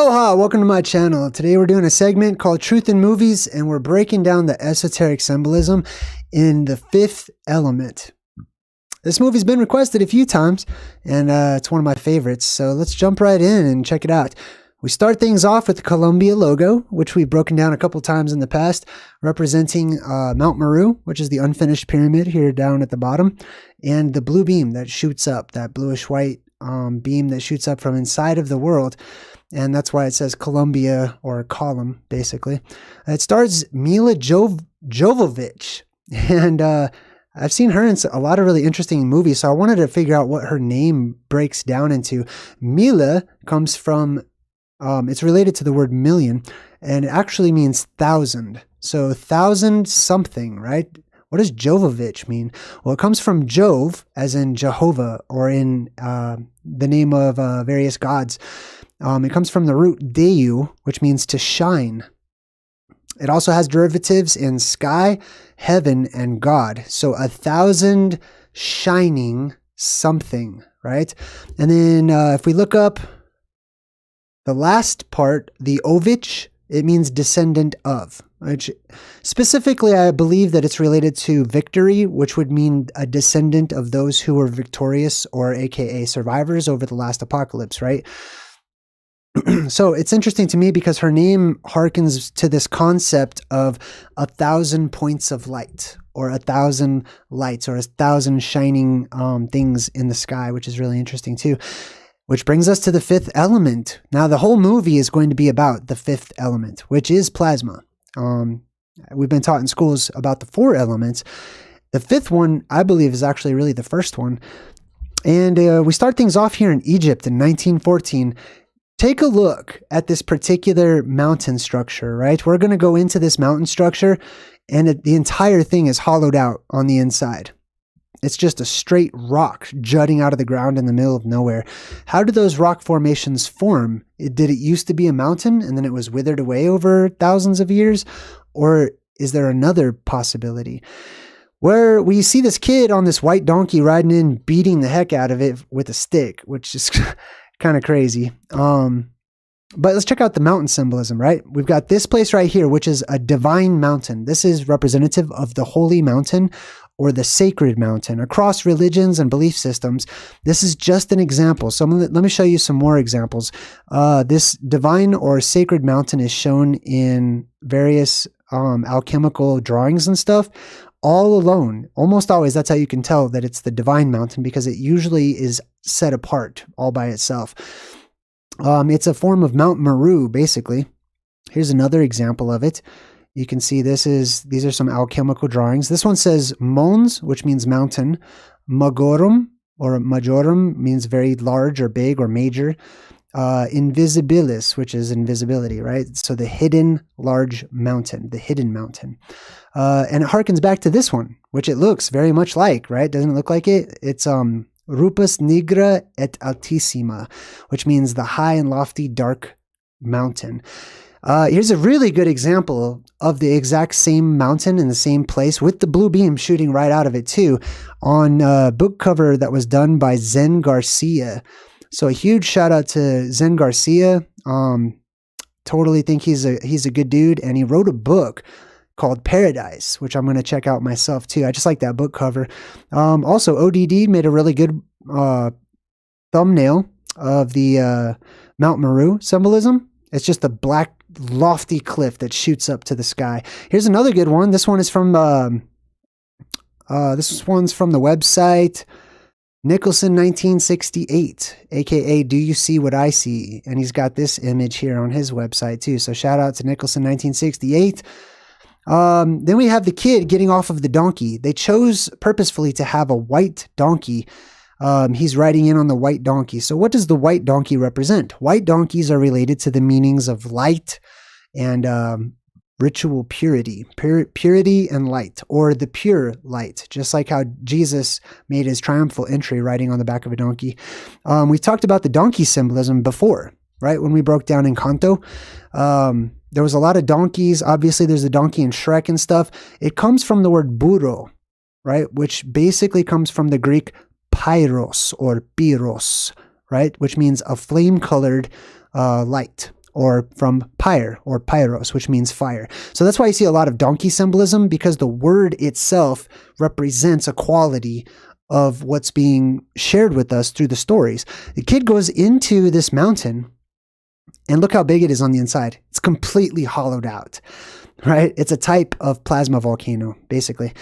Aloha, welcome to my channel. Today we're doing a segment called Truth in Movies, and we're breaking down the esoteric symbolism in The Fifth Element. This movie's been requested a few times, and it's one of my favorites, so let's jump right in and check it out. We start things off with the Columbia logo, which we've broken down a couple times in the past, representing Mount Meru, which is the unfinished pyramid here down at the bottom, and the blue beam that shoots up, that bluish-white beam that shoots up from inside of the world. And that's why it says Columbia, or column, basically. It stars Mila Jovovich, and I've seen her in a lot of really interesting movies, so I wanted to figure out what her name breaks down into. Mila comes from, it's related to the word million, and it actually means thousand. So thousand something, right? What does Jovovich mean? Well, it comes from Jove, as in Jehovah, or in the name of various gods. It comes from the root deu, which means to shine. It also has derivatives in sky, heaven, and God. So 1,000 shining something, right? And then if we look up the last part, the ovich, it means descendant of. Which specifically, I believe that it's related to victory, which would mean a descendant of those who were victorious, or AKA survivors over the last apocalypse, right? So it's interesting to me because her name harkens to this concept of 1,000 points of light, or 1,000 lights, or 1,000 shining things in the sky, which is really interesting too. Which brings us to the fifth element. Now, the whole movie is going to be about the fifth element, which is plasma. We've been taught in schools about the four elements. The fifth one, I believe, is actually really the first one. And we start things off here in Egypt in 1914. Take a look at this particular mountain structure, right? We're going to go into this mountain structure, and the entire thing is hollowed out on the inside. It's just a straight rock jutting out of the ground in the middle of nowhere. How did those rock formations form? Did it used to be a mountain and then it was withered away over thousands of years? Or is there another possibility? Where we see this kid on this white donkey riding in, beating the heck out of it with a stick, which is kind of crazy. But let's check out the mountain symbolism, right? We've got this place right here, which is a divine mountain. This is representative of the holy mountain, or the sacred mountain. Across religions and belief systems, this is just an example. So let me show you some more examples. This divine or sacred mountain is shown in various alchemical drawings and stuff, all alone. Almost always, that's how you can tell that it's the divine mountain, because it usually is set apart all by itself. It's a form of Mount Meru, basically. Here's another example of it. You can see these are some alchemical drawings. This one says mons, which means mountain. Magorum, or majorum, means very large or big or major. Invisibilis, which is invisibility, right? So the hidden large mountain, the hidden mountain. And it harkens back to this one, which it looks very much like, right? Doesn't it look like it? It's Rupus nigra et altissima, which means the high and lofty dark mountain. Here's a really good example of the exact same mountain in the same place, with the blue beam shooting right out of it too, on a book cover that was done by Zen Garcia. So a huge shout out to Zen Garcia. Totally think he's a good dude, and he wrote a book called Paradise, which I'm going to check out myself too. I just like that book cover. Also, ODD made a really good thumbnail of the Mount Meru symbolism. It's just a black, lofty cliff that shoots up to the sky. Here's another good one. This one is from this one's from the website Nicholson 1968, aka Do You See What I See? And he's got this image here on his website too. So shout out to Nicholson 1968. Then we have the kid getting off of the donkey. They chose purposefully to have a white donkey. He's riding in on the white donkey. So what does the white donkey represent? White donkeys are related to the meanings of light and ritual purity. Purity and light, or the pure light, just like how Jesus made his triumphal entry riding on the back of a donkey. We talked about the donkey symbolism before, right? When we broke down Encanto. There was a lot of donkeys. Obviously, there's a donkey in Shrek and stuff. It comes from the word burro, right? Which basically comes from the Greek pyros or pyros, right? Which means a flame-colored light or from pyre or pyros, which means fire. So that's why you see a lot of donkey symbolism, because the word itself represents a quality of what's being shared with us through the stories. The kid goes into this mountain, and look how big it is on the inside. It's completely hollowed out, right? It's a type of plasma volcano, basically.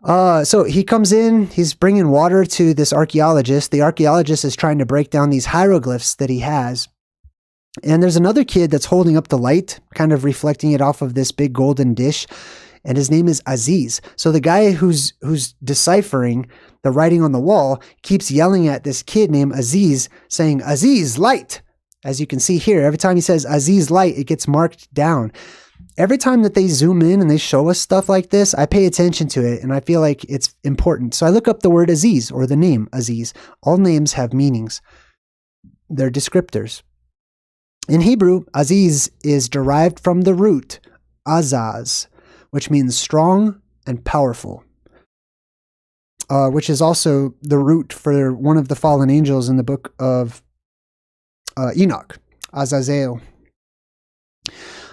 So he comes in, he's bringing water to this archaeologist. The archaeologist is trying to break down these hieroglyphs that he has. And there's another kid that's holding up the light, kind of reflecting it off of this big golden dish. And his name is Aziz. So the guy who's deciphering the writing on the wall keeps yelling at this kid named Aziz, saying, Aziz, light. As you can see here, every time he says Aziz, light, it gets marked down. Every time that they zoom in and they show us stuff like this, I pay attention to it and I feel like it's important. So I look up the word Aziz or the name Aziz. All names have meanings. They're descriptors. In Hebrew, Aziz is derived from the root azaz, which means strong and powerful, which is also the root for one of the fallen angels in the book of Enoch, Azazel.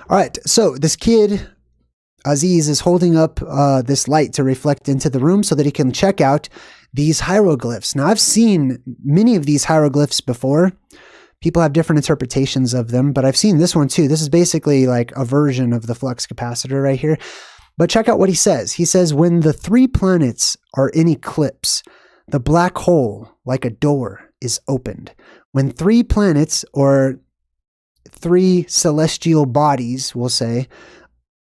All right, so this kid, Aziz, is holding up this light to reflect into the room so that he can check out these hieroglyphs. Now, I've seen many of these hieroglyphs before. People have different interpretations of them, but I've seen this one too. This is basically like a version of the flux capacitor right here. But check out what he says. He says, when the 3 planets are in eclipse, the black hole, like a door, is opened. When 3 planets, or 3 celestial bodies, we'll say,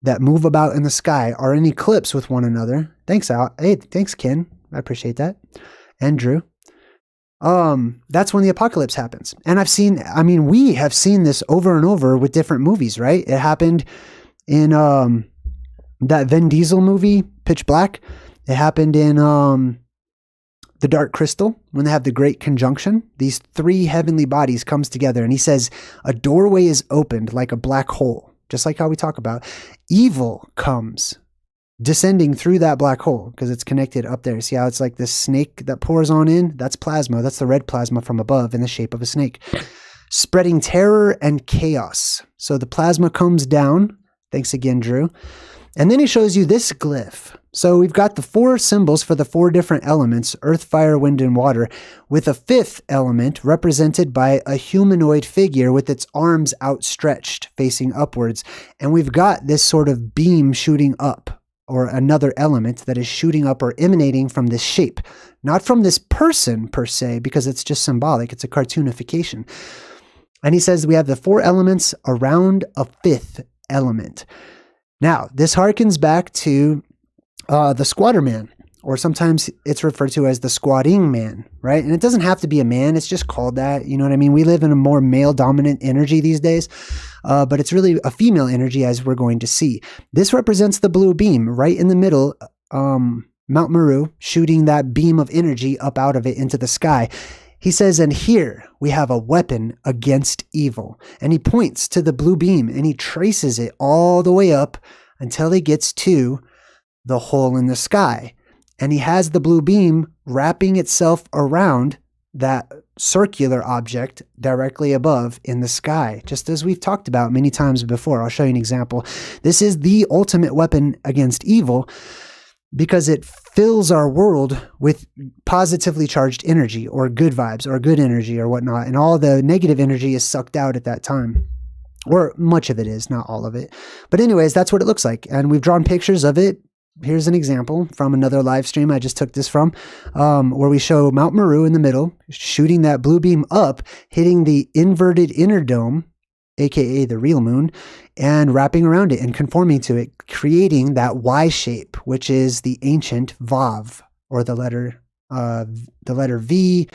that move about in the sky are in eclipse with one another. Thanks, Al. Hey, thanks, Ken. I appreciate that. And Drew. That's when the apocalypse happens. And we have seen this over and over with different movies, right? It happened in that Vin Diesel movie, Pitch Black. It happened in The Dark Crystal, when they have the Great Conjunction. These 3 heavenly bodies comes together, and he says, a doorway is opened like a black hole, just like how we talk about. Evil comes descending through that black hole because it's connected up there. See how it's like this snake that pours on in? That's plasma. That's the red plasma from above in the shape of a snake. Spreading terror and chaos. So the plasma comes down. Thanks again, Drew. And then he shows you this glyph. So we've got the 4 symbols for the 4 different elements, earth, fire, wind, and water, with a 5th element represented by a humanoid figure with its arms outstretched, facing upwards. And we've got this sort of beam shooting up, or another element that is shooting up or emanating from this shape. Not from this person per se, because it's just symbolic. It's a cartoonification. And he says we have the 4 elements around a 5th element. Now, this harkens back to the squatter man, or sometimes it's referred to as the squatting man, right? And it doesn't have to be a man. It's just called that. You know what I mean? We live in a more male-dominant energy these days, but it's really a female energy, as we're going to see. This represents the blue beam right in the middle, Mount Meru, shooting that beam of energy up out of it into the sky. He says, and here we have a weapon against evil. And he points to the blue beam and he traces it all the way up until he gets to the hole in the sky. And he has the blue beam wrapping itself around that circular object directly above in the sky, just as we've talked about many times before. I'll show you an example. This is the ultimate weapon against evil because it fills our world with positively charged energy, or good vibes, or good energy, or whatnot. And all the negative energy is sucked out at that time. Or much of it is, not all of it. But anyways, that's what it looks like. And we've drawn pictures of it. Here's an example from another live stream I just took this from, where we show Mount Meru in the middle, shooting that blue beam up, hitting the inverted inner dome, aka the real moon, and wrapping around it and conforming to it, creating that Y shape, which is the ancient Vav, or the letter V,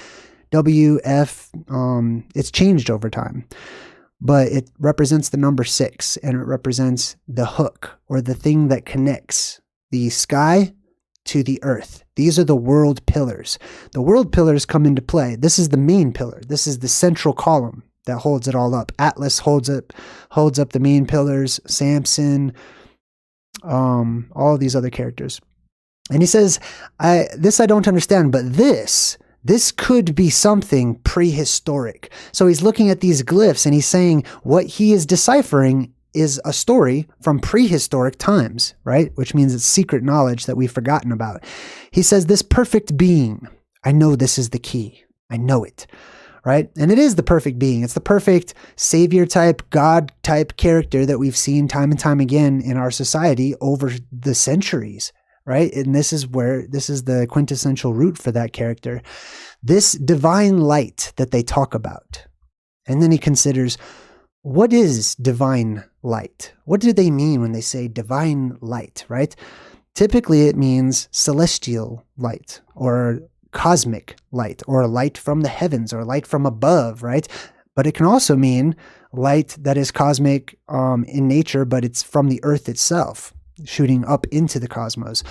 W, F. It's changed over time, but it represents the number 6, and it represents the hook, or the thing that connects the sky to the earth. These are the world pillars. The world pillars come into play. This is the main pillar. This is the central column that holds it all up. Atlas holds up the main pillars, Samson, all of these other characters. And he says, this I don't understand, but this this could be something prehistoric. So he's looking at these glyphs and he's saying what he is deciphering is a story from prehistoric times, right? Which means it's secret knowledge that we've forgotten about. He says, this perfect being, I know this is the key. I know it, right? And it is the perfect being. It's the perfect savior type, God type character that we've seen time and time again in our society over the centuries, right? And this is the quintessential root for that character. This divine light that they talk about. And then he considers, what is divine light? What do they mean when they say divine light, right? Typically it means celestial light or cosmic light or light from the heavens or light from above, right? But it can also mean light that is cosmic in nature, but it's from the earth itself, shooting up into the cosmos.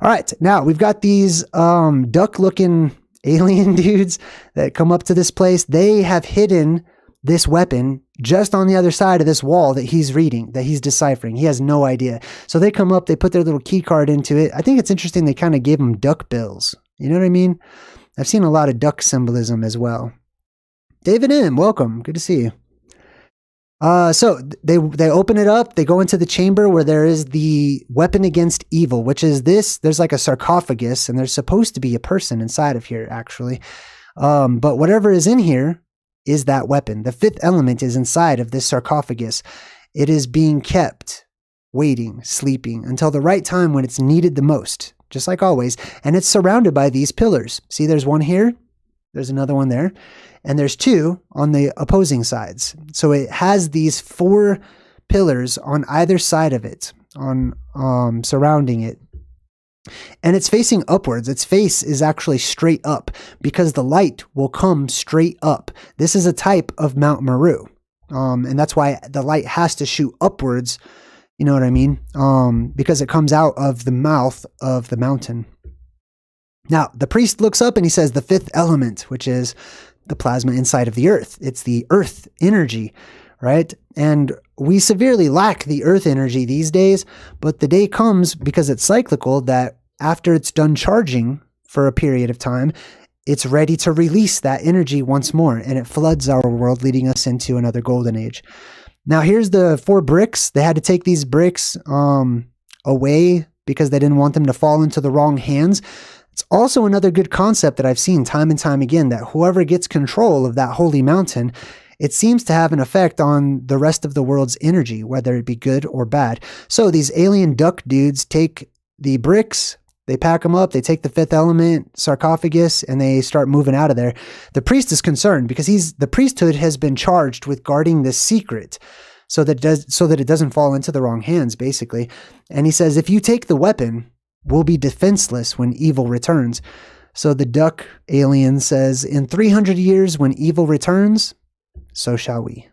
All right, now we've got these duck-looking alien dudes that come up to this place. They have hidden this weapon just on the other side of this wall that he's reading, that he's deciphering. He has no idea. So they come up, they put their little key card into it. I think it's interesting they kind of gave him duck bills. You know what I mean? I've seen a lot of duck symbolism as well. David M., welcome. Good to see you. So they open it up. They go into the chamber where there is the weapon against evil, which is this. There's like a sarcophagus, and there's supposed to be a person inside of here, actually. But whatever is in here is that weapon. The fifth element is inside of this sarcophagus. It is being kept, waiting, sleeping until the right time when it's needed the most, just like always. And it's surrounded by these pillars. See, there's one here. There's another one there. And there's two on the opposing sides. So it has these 4 pillars on either side of it, surrounding it. And it's facing upwards. Its face is actually straight up because the light will come straight up. This is a type of Mount Meru. And that's why the light has to shoot upwards. You know what I mean? Because it comes out of the mouth of the mountain. Now, the priest looks up and he says the 5th element, which is the plasma inside of the earth. It's the earth energy, right? And we severely lack the earth energy these days, but the day comes, because it's cyclical, that after it's done charging for a period of time, it's ready to release that energy once more, and it floods our world, leading us into another golden age. Now, here's the 4 bricks. They had to take these bricks away because they didn't want them to fall into the wrong hands. It's also another good concept that I've seen time and time again, that whoever gets control of that holy mountain, it seems to have an effect on the rest of the world's energy, whether it be good or bad. So these alien duck dudes take the bricks, they pack them up, they take the 5th element sarcophagus, and they start moving out of there. The priest is concerned because the priesthood has been charged with guarding this secret so that it doesn't fall into the wrong hands, basically. And he says, if you take the weapon, we'll be defenseless when evil returns. So the duck alien says, in 300 years when evil returns, so shall we.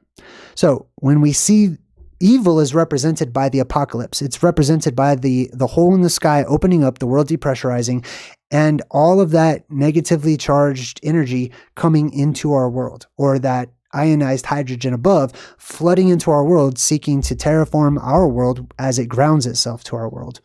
So when we see evil is represented by the apocalypse, it's represented by the hole in the sky opening up, the world depressurizing, and all of that negatively charged energy coming into our world, or that ionized hydrogen above flooding into our world, seeking to terraform our world as it grounds itself to our world.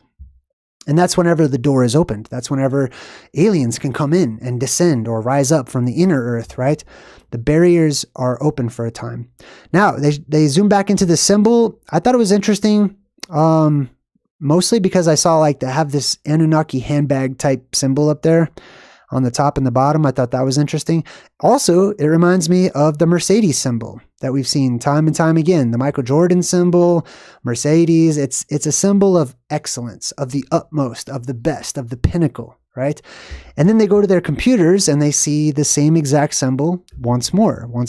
And that's whenever the door is opened. That's whenever aliens can come in and descend or rise up from the inner earth, right? The barriers are open for a time. Now, they zoom back into the symbol. I thought it was interesting, mostly because I saw they have this Anunnaki handbag type symbol up there on the top and the bottom. I thought that was interesting. Also, it reminds me of the Mercedes symbol that we've seen time and time again. The Michael Jordan symbol, Mercedes, it's a symbol of excellence, of the utmost, of the best, of the pinnacle, right? And then they go to their computers and they see the same exact symbol once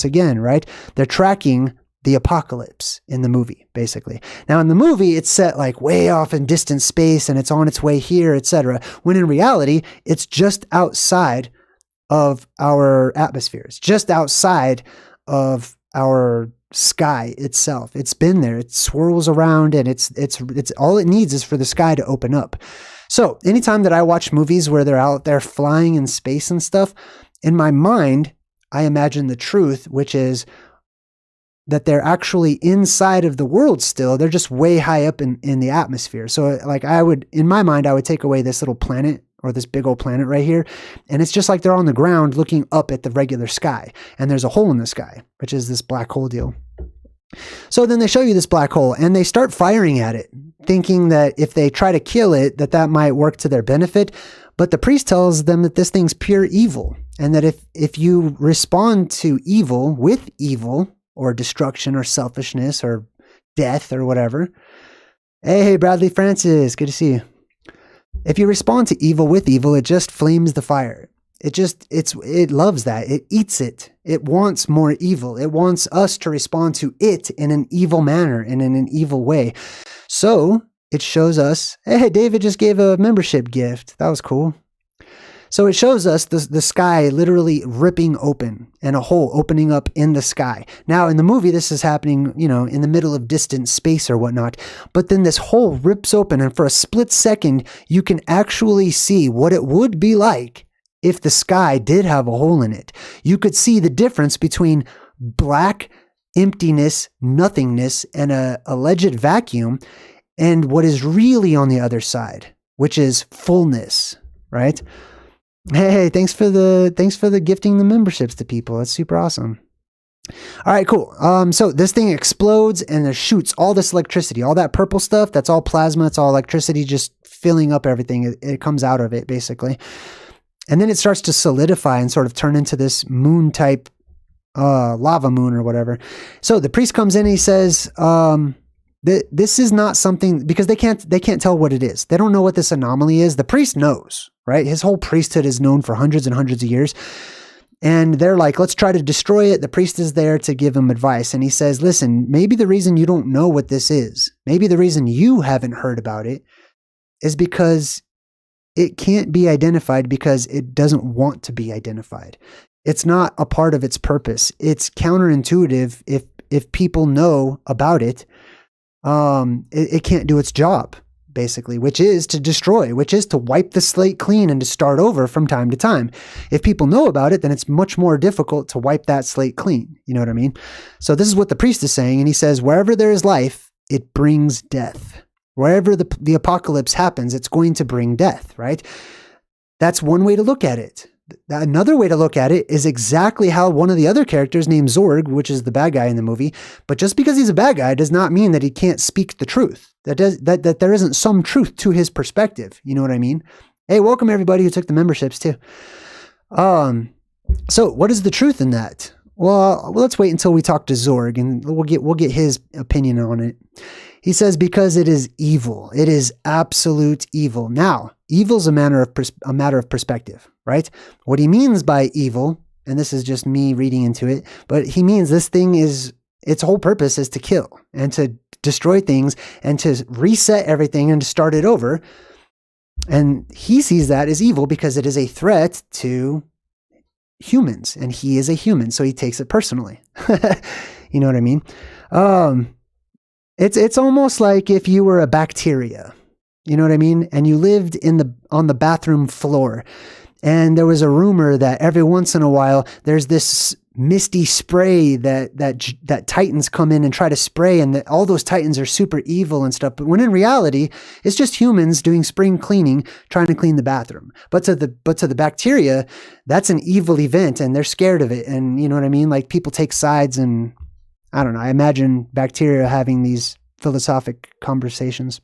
again, right? They're tracking the apocalypse in the movie, basically. Now, in the movie, it's set way off in distant space and it's on its way here, etc. When in reality, it's just outside of our atmosphere. It's just outside of our sky itself. It's been there. It swirls around, and it's all it needs is for the sky to open up. So anytime that I watch movies where they're out there flying in space and stuff, in my mind, I imagine the truth, which is that they're actually inside of the world still. They're just way high up in the atmosphere. So in my mind, I would take away this little planet or this big old planet right here. And it's just like they're on the ground looking up at the regular sky. And there's a hole in the sky, which is this black hole deal. So then they show you this black hole and they start firing at it, thinking that if they try to kill it, that might work to their benefit. But the priest tells them that this thing's pure evil, and that if you respond to evil with evil or destruction or selfishness or death or whatever. Hey, Bradley Francis, good to see you. If you respond to evil with evil, it just flames the fire. It loves that. It eats it. It wants more evil. It wants us to respond to it in an evil manner and in an evil way. So it shows us, hey, David just gave a membership gift. That was cool. So it shows us the sky literally ripping open and a hole opening up in the sky. Now in the movie, this is happening, in the middle of distant space or whatnot. But then this hole rips open, and for a split second, you can actually see what it would be like if the sky did have a hole in it. You could see the difference between black emptiness, nothingness, and a alleged vacuum, and what is really on the other side, which is fullness, right? Hey, thanks for the gifting the memberships to people. That's super awesome. All right, cool. So this thing explodes and it shoots all this electricity, all that purple stuff. That's all plasma. It's all electricity, just filling up everything. It comes out of it basically. And then it starts to solidify and sort of turn into this moon type, lava moon or whatever. So the priest comes in and he says, this is not something, because they can't tell what it is. They don't know what this anomaly is. The priest knows, right? His whole priesthood is known for hundreds and hundreds of years. And they're like, let's try to destroy it. The priest is there to give him advice. And he says, listen, maybe the reason you don't know what this is, maybe the reason you haven't heard about it is because it can't be identified because it doesn't want to be identified. It's not a part of its purpose. It's counterintuitive. If people know about it, it can't do its job, basically, which is to destroy, which is to wipe the slate clean and to start over from time to time. If people know about it, then it's much more difficult to wipe that slate clean. You know what I mean? So this is what the priest is saying. And he says, wherever there is life, it brings death. Wherever the apocalypse happens, it's going to bring death, right? That's one way to look at it. Another way to look at it is exactly how one of the other characters named Zorg, which is the bad guy in the movie, but just because he's a bad guy does not mean that he can't speak the truth. That there isn't some truth to his perspective. You know what I mean? Hey, welcome everybody who took the memberships too. So what is the truth in that? Well, let's wait until we talk to Zorg and we'll get his opinion on it. He says, because it is evil. It is absolute evil. Now, evil is a matter of perspective, right? What he means by evil, and this is just me reading into it, but he means this thing its whole purpose is to kill and to destroy things and to reset everything and to start it over. And he sees that as evil because it is a threat to humans, and he is a human, so he takes it personally. You know what I mean? It's almost like if you were a bacteria, you know what I mean? And you lived on the bathroom floor, and there was a rumor that every once in a while there's this misty spray that Titans come in and try to spray, and that all those Titans are super evil and stuff. But when in reality, it's just humans doing spring cleaning, trying to clean the bathroom. But to the bacteria, that's an evil event, and they're scared of it. And you know what I mean? Like people take sides, and I don't know. I imagine bacteria having these philosophic conversations.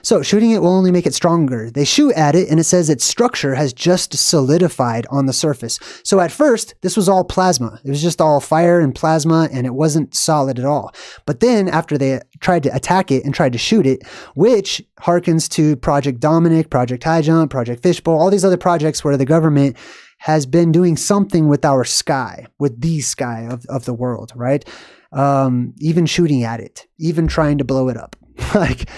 So shooting it will only make it stronger. They shoot at it and it says its structure has just solidified on the surface. So at first, this was all plasma. It was just all fire and plasma, and it wasn't solid at all. But then after they tried to attack it and tried to shoot it, which harkens to Project Dominic, Project High Jump, Project Fishbowl, all these other projects where the government has been doing something with our sky, with the sky of the world, right? Even shooting at it, even trying to blow it up. Like,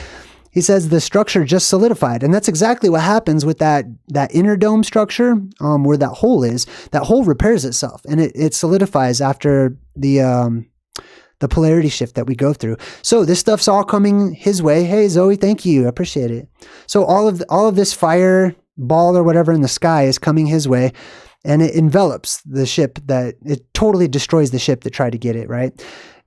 he says the structure just solidified. And that's exactly what happens with that inner dome structure, where that hole is. That hole repairs itself, and it solidifies after the polarity shift that we go through. So this stuff's all coming his way. Hey, Zoe, thank you. I appreciate it. So all of this fire ball or whatever in the sky is coming his way, and it envelops the ship. It totally destroys the ship that tried to get it, right?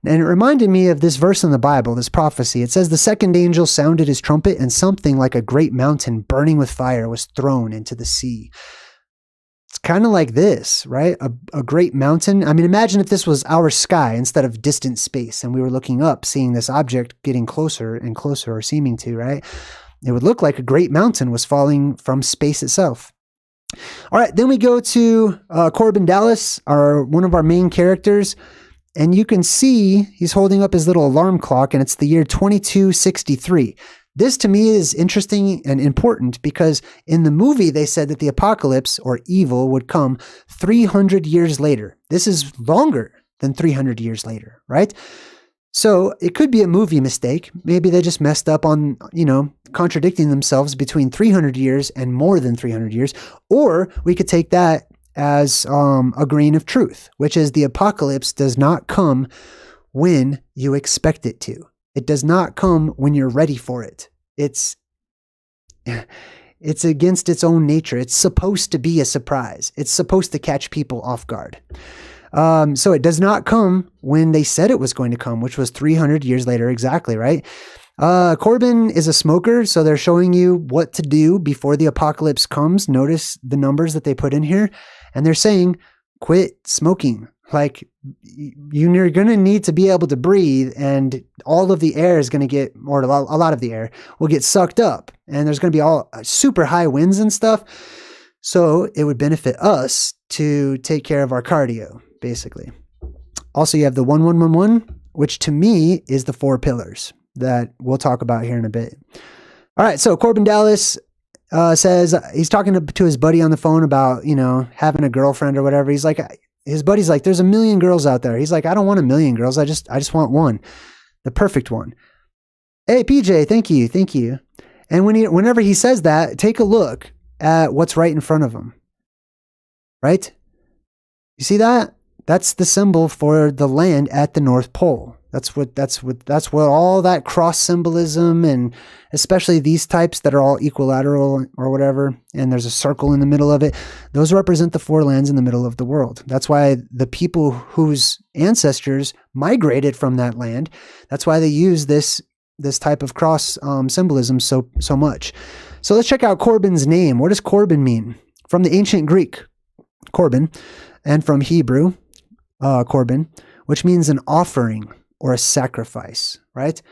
And it reminded me of this verse in the Bible, this prophecy. It says, the second angel sounded his trumpet, and something like a great mountain burning with fire was thrown into the sea. It's kind of like this, right? A great mountain. I mean, imagine if this was our sky instead of distant space, and we were looking up, seeing this object getting closer and closer, or seeming to, right? It would look like a great mountain was falling from space itself. All right, then we go to Corbin Dallas, one of our main characters, and you can see he's holding up his little alarm clock, and it's the year 2263. This to me is interesting and important because in the movie they said that the apocalypse or evil would come 300 years later. This is longer than 300 years later, right? So it could be a movie mistake. Maybe they just messed up on, contradicting themselves between 300 years and more than 300 years. Or we could take that as a grain of truth, which is the apocalypse does not come when you expect it to. It does not come when you're ready for it. It's against its own nature. It's supposed to be a surprise. It's supposed to catch people off guard. So it does not come when they said it was going to come, which was 300 years later exactly, right? Corbin is a smoker, so they're showing you what to do before the apocalypse comes. Notice the numbers that they put in here, and they're saying, quit smoking. Like, you're going to need to be able to breathe, and all of the air is going to get, or a lot of the air will get sucked up, and there's going to be all super high winds and stuff. So it would benefit us to take care of our cardio, basically. Also, you have the 1111, which to me is the 4 pillars that we'll talk about here in a bit. All right, so Corbin Dallas says he's talking to his buddy on the phone about, having a girlfriend or whatever. He's like, his buddy's like, there's a million girls out there. He's like, I don't want a million girls. I just want one, the perfect one. Hey, PJ, thank you. And whenever he says that, take a look at what's right in front of him, right? You see that? That's the symbol for the land at the North Pole. That's what all that cross symbolism, and especially these types that are all equilateral or whatever, and there's a circle in the middle of it. Those represent the 4 lands in the middle of the world. That's why the people whose ancestors migrated from that land, that's why they use this type of cross symbolism so much. So let's check out Corbin's name. What does Corbin mean? From the ancient Greek, Corbin, and from Hebrew, Corbin, which means an offering or a sacrifice, right?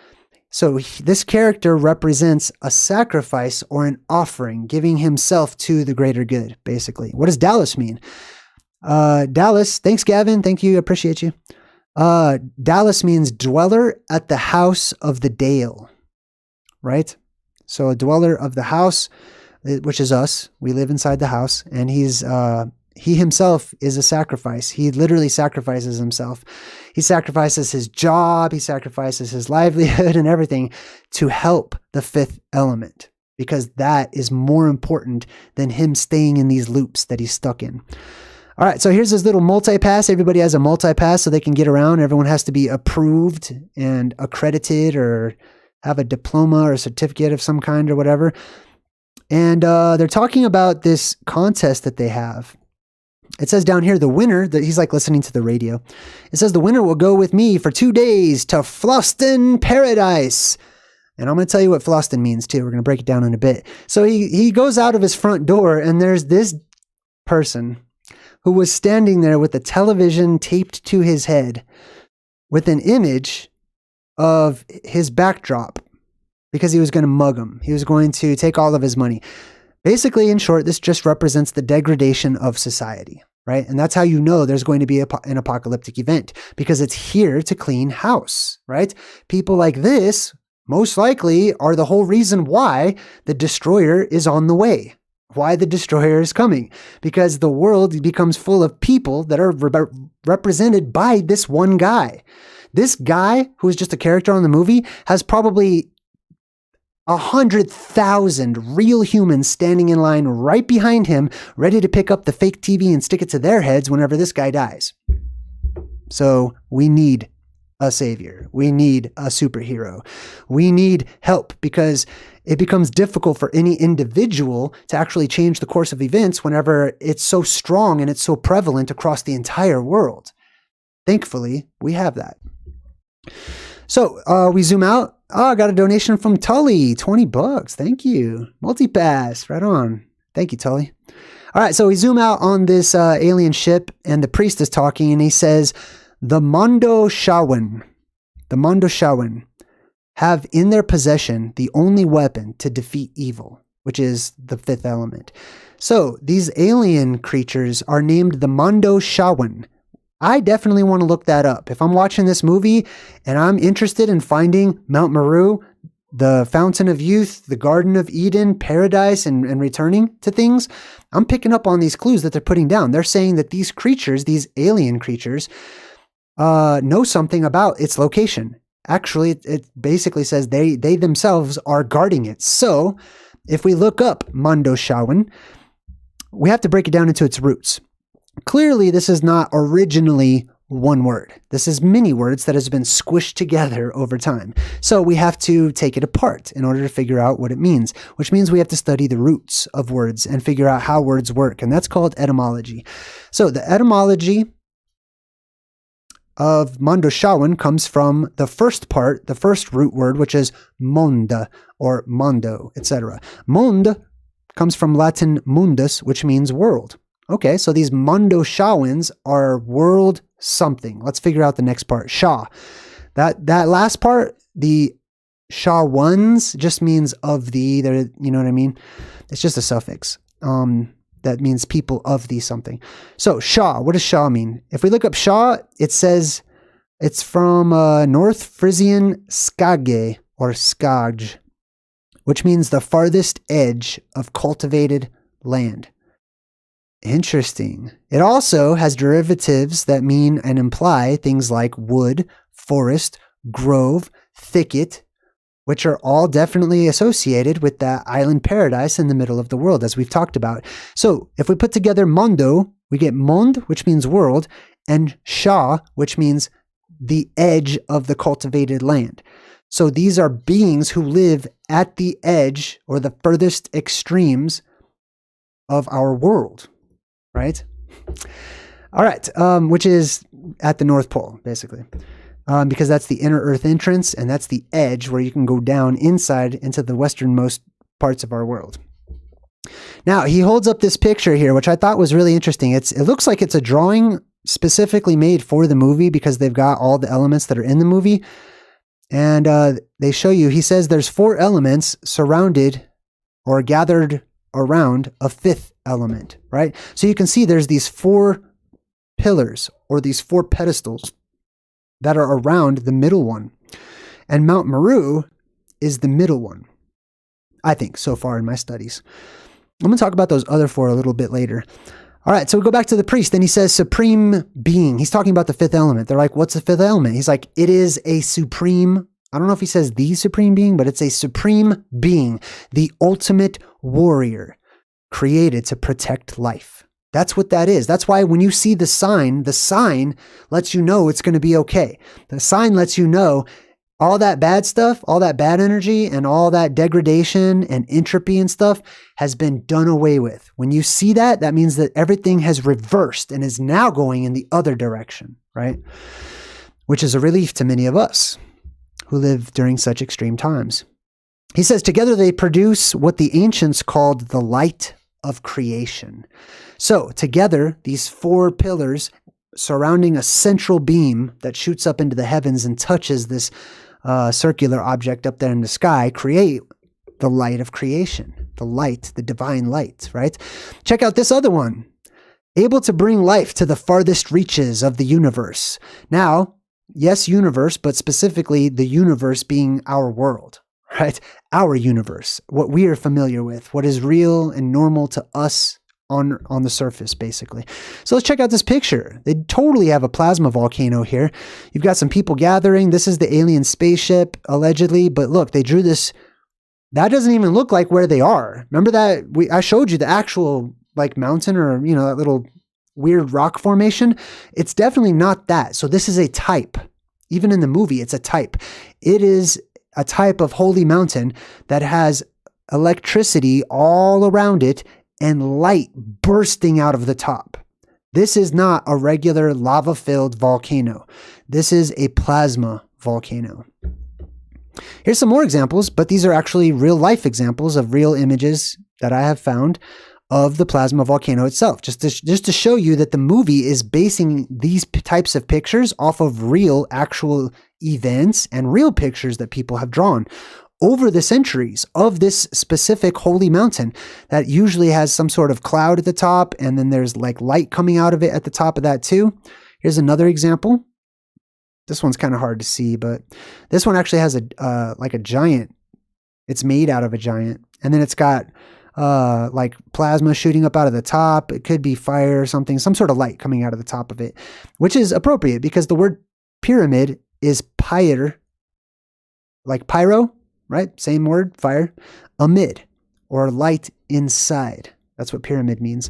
So this character represents a sacrifice or an offering, giving himself to the greater good, basically. What does Dallas mean? Dallas, thanks, Gavin. Thank you. Appreciate you. Dallas means dweller at the house of the Dale, right? So a dweller of the house, which is us. We live inside the house, and he himself is a sacrifice. He literally sacrifices himself. He sacrifices his job. He sacrifices his livelihood and everything to help the 5th element, because that is more important than him staying in these loops that he's stuck in. All right, so here's his little multi-pass. Everybody has a multi-pass so they can get around. Everyone has to be approved and accredited or have a diploma or a certificate of some kind or whatever. And they're talking about this contest that they have. It says down here, the winner, that he's like listening to the radio. It says the winner will go with me for 2 days to Floston Paradise. And I'm going to tell you what Floston means too. We're going to break it down in a bit. So he goes out of his front door, and there's this person who was standing there with a television taped to his head with an image of his backdrop, because he was going to mug him. He was going to take all of his money. Basically, in short, this just represents the degradation of society, right? And that's how you know there's going to be an apocalyptic event, because it's here to clean house, right? People like this, most likely, are the whole reason why the destroyer is on the way, why the destroyer is coming, because the world becomes full of people that are represented by this one guy. This guy, who is just a character on the movie, has probably 100,000 real humans standing in line right behind him, ready to pick up the fake TV and stick it to their heads whenever this guy dies. So we need a savior. We need a superhero. We need help, because it becomes difficult for any individual to actually change the course of events whenever it's so strong and it's so prevalent across the entire world. Thankfully, we have that. So we zoom out. Oh, I got a donation from Tully, $20. Thank you. Multipass, right on. Thank you, Tully. All right, so we zoom out on this alien ship, and the priest is talking, and he says, the Mondo Shawan have in their possession the only weapon to defeat evil, which is the fifth element. So these alien creatures are named the Mondo Shawan. I definitely want to look that up. If I'm watching this movie and I'm interested in finding Mount Meru, the Fountain of Youth, the Garden of Eden, paradise, and returning to things, I'm picking up on these clues that they're putting down. They're saying that these creatures, these alien creatures, know something about its location. Actually, it basically says they themselves are guarding it. So if we look up Mondo Shawan, we have to break it down into its roots. Clearly, this is not originally one word. This is many words that has been squished together over time. So we have to take it apart in order to figure out what it means, which means we have to study the roots of words and figure out how words work. And that's called etymology. So the etymology of Mondo Shawan comes from the first part, the first root word, which is monda or mondo, etc. Mond comes from Latin mundus, which means world. Okay, so these Mondo Shawans are world something. Let's figure out the next part. Sha. That last part, the Shawans, just means of the, you know what I mean? It's just a suffix. That means people of the something. So Sha, what does Sha mean? If we look up Sha, it says it's from North Frisian skage or skage, which means the farthest edge of cultivated land. Interesting. It also has derivatives that mean and imply things like wood, forest, grove, thicket, which are all definitely associated with that island paradise in the middle of the world, as we've talked about. So if we put together mondo, we get mond, which means world, and sha, which means the edge of the cultivated land. So these are beings who live at the edge or the furthest extremes of our world, right? All right, which is at the North Pole, basically. Because that's the inner Earth entrance, and that's the edge where you can go down inside into the westernmost parts of our world. Now, he holds up this picture here, which I thought was really interesting. It looks like it's a drawing specifically made for the movie because they've got all the elements that are in the movie. And they show you, he says there's 4 elements surrounded or gathered around a 5th element, right? So you can see there's these 4 pillars or these 4 pedestals that are around the middle one. And Mount Meru is the middle one, I think, so far in my studies. I'm going to talk about those other 4 a little bit later. All right, so we go back to the priest, and he says supreme being. He's talking about the 5th element. They're like, what's the 5th element? He's like, it is a supreme, I don't know if he says the supreme being, but it's a supreme being, the ultimate warrior, created to protect life. That's what that is. That's why when you see the sign lets you know it's going to be okay. The sign lets you know all that bad stuff, all that bad energy, and all that degradation and entropy and stuff has been done away with. When you see that, that means that everything has reversed and is now going in the other direction, right? Which is a relief to many of us who live during such extreme times. He says, together they produce what the ancients called the light of creation. So together, these 4 pillars surrounding a central beam that shoots up into the heavens and touches this circular object up there in the sky create the light of creation, the light, the divine light, right? Check out this other one. Able to bring life to the farthest reaches of the universe. Now, yes, universe, but specifically the universe being our world, right? Our universe, what we are familiar with, what is real and normal to us on the surface, basically. So let's check out this picture. They totally have a plasma volcano here. You've got some people gathering. This is the alien spaceship, allegedly. But look, they drew this. That doesn't even look like where they are. Remember that? I showed you the actual like mountain or, you know, that little weird rock formation. It's definitely not that. So this is a type. Even in the movie, it's a type. It is a type of holy mountain that has electricity all around it and light bursting out of the top. This is not a regular lava-filled volcano. This is a plasma volcano. Here's some more examples, but these are actually real life examples of real images that I have found of the plasma volcano itself, just to show you that the movie is basing these types of pictures off of real, actual events and real pictures that people have drawn over the centuries of this specific holy mountain that usually has some sort of cloud at the top, and then there's like light coming out of it at the top of that too. Here's another example. This one's kind of hard to see, but this one actually has like a giant. It's made out of a giant, and then it's got like plasma shooting up out of the top. It could be fire or something, some sort of light coming out of the top of it, which is appropriate because the word pyramid is pyre, like pyro, right? Same word, fire, amid, or light inside. That's what pyramid means.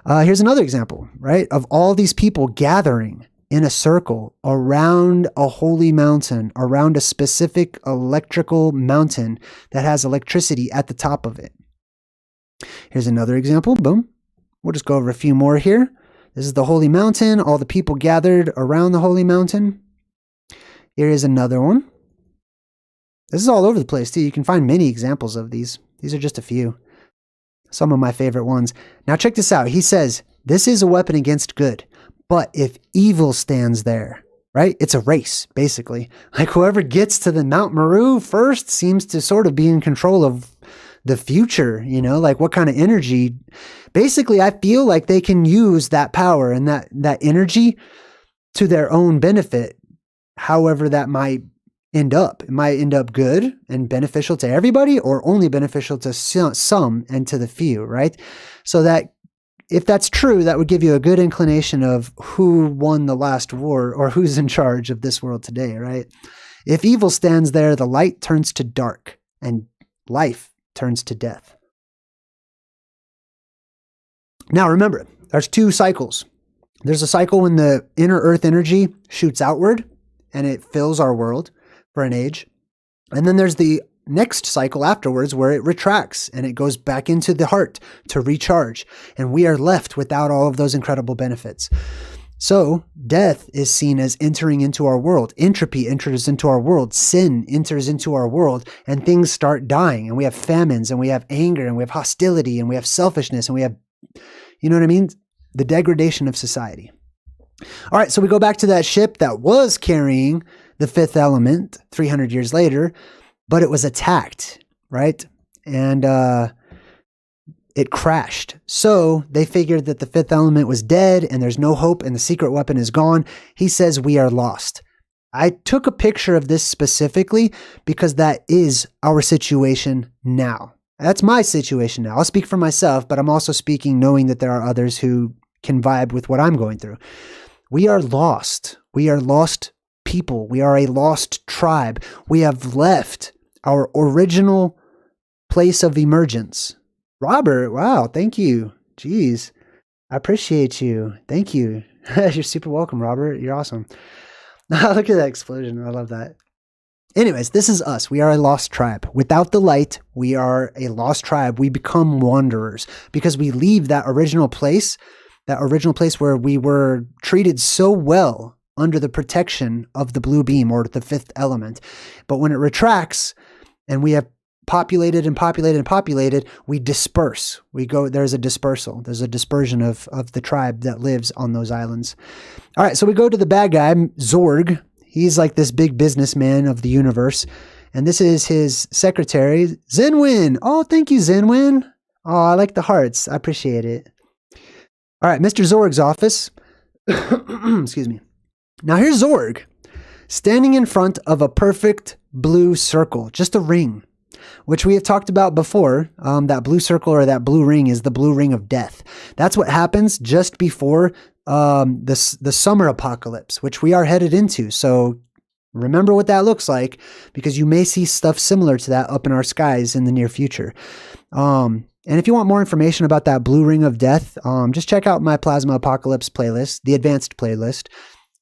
Here's another example, right? Of all these people gathering in a circle around a holy mountain, around a specific electrical mountain that has electricity at the top of it. Here's another example. Boom. We'll just go over a few more here. This is the holy mountain, all the people gathered around the holy mountain. Here is another one. This is all over the place too. You can find many examples of these. These are just a few. Some of my favorite ones. Now check this out. He says, this is a weapon against good. But if evil stands there, right? It's a race, basically. Like whoever gets to the Mount Meru first seems to sort of be in control of the future, you know, like what kind of energy. Basically, I feel like they can use that power and that energy to their own benefit, however that might end up. It might end up good and beneficial to everybody, or only beneficial to some and to the few, right? So that if that's true, that would give you a good inclination of who won the last war or who's in charge of this world today, right? If evil stands there, the light turns to dark and life turns to death. Now remember, there's two cycles. There's a cycle when the inner earth energy shoots outward and it fills our world for an age. And then there's the next cycle afterwards where it retracts and it goes back into the heart to recharge. And we are left without all of those incredible benefits. So death is seen as entering into our world. Entropy enters into our world. Sin enters into our world, and things start dying. And we have famines, and we have anger, and we have hostility, and we have selfishness, and we have, you know what I mean? The degradation of society. All right, so we go back to that ship that was carrying the fifth element 300 years later, but it was attacked, right? And it crashed. So they figured that the fifth element was dead and there's no hope and the secret weapon is gone. He says we are lost. I took a picture of this specifically because that is our situation now. That's my situation now. I'll speak for myself, but I'm also speaking knowing that there are others who can vibe with what I'm going through. We are lost. We are lost people. We are a lost tribe. We have left our original place of emergence. Robert, wow, thank you. Jeez, I appreciate you. Thank you. You're super welcome, Robert. You're awesome. Look at that explosion. I love that. Anyways, this is us. We are a lost tribe. Without the light, we are a lost tribe. We become wanderers because we leave that original place where we were treated so well under the protection of the blue beam or the fifth element. But when it retracts and we have populated and populated and populated, we disperse. There's a dispersal. There's a dispersion of the tribe that lives on those islands. All right, so we go to the bad guy, Zorg. He's like this big businessman of the universe. And this is his secretary, Zenwin. Oh, thank you, Zenwin. Oh, I like the hearts. I appreciate it. All right, Mr. Zorg's office. Excuse me. Now here's Zorg standing in front of a perfect blue circle, just a ring, which we have talked about before. That blue circle or that blue ring is the blue ring of death. That's what happens just before the summer apocalypse, which we are headed into. So remember what that looks like, because you may see stuff similar to that up in our skies in the near future. And if you want more information about that blue ring of death, just check out my Plasma Apocalypse playlist, the advanced playlist.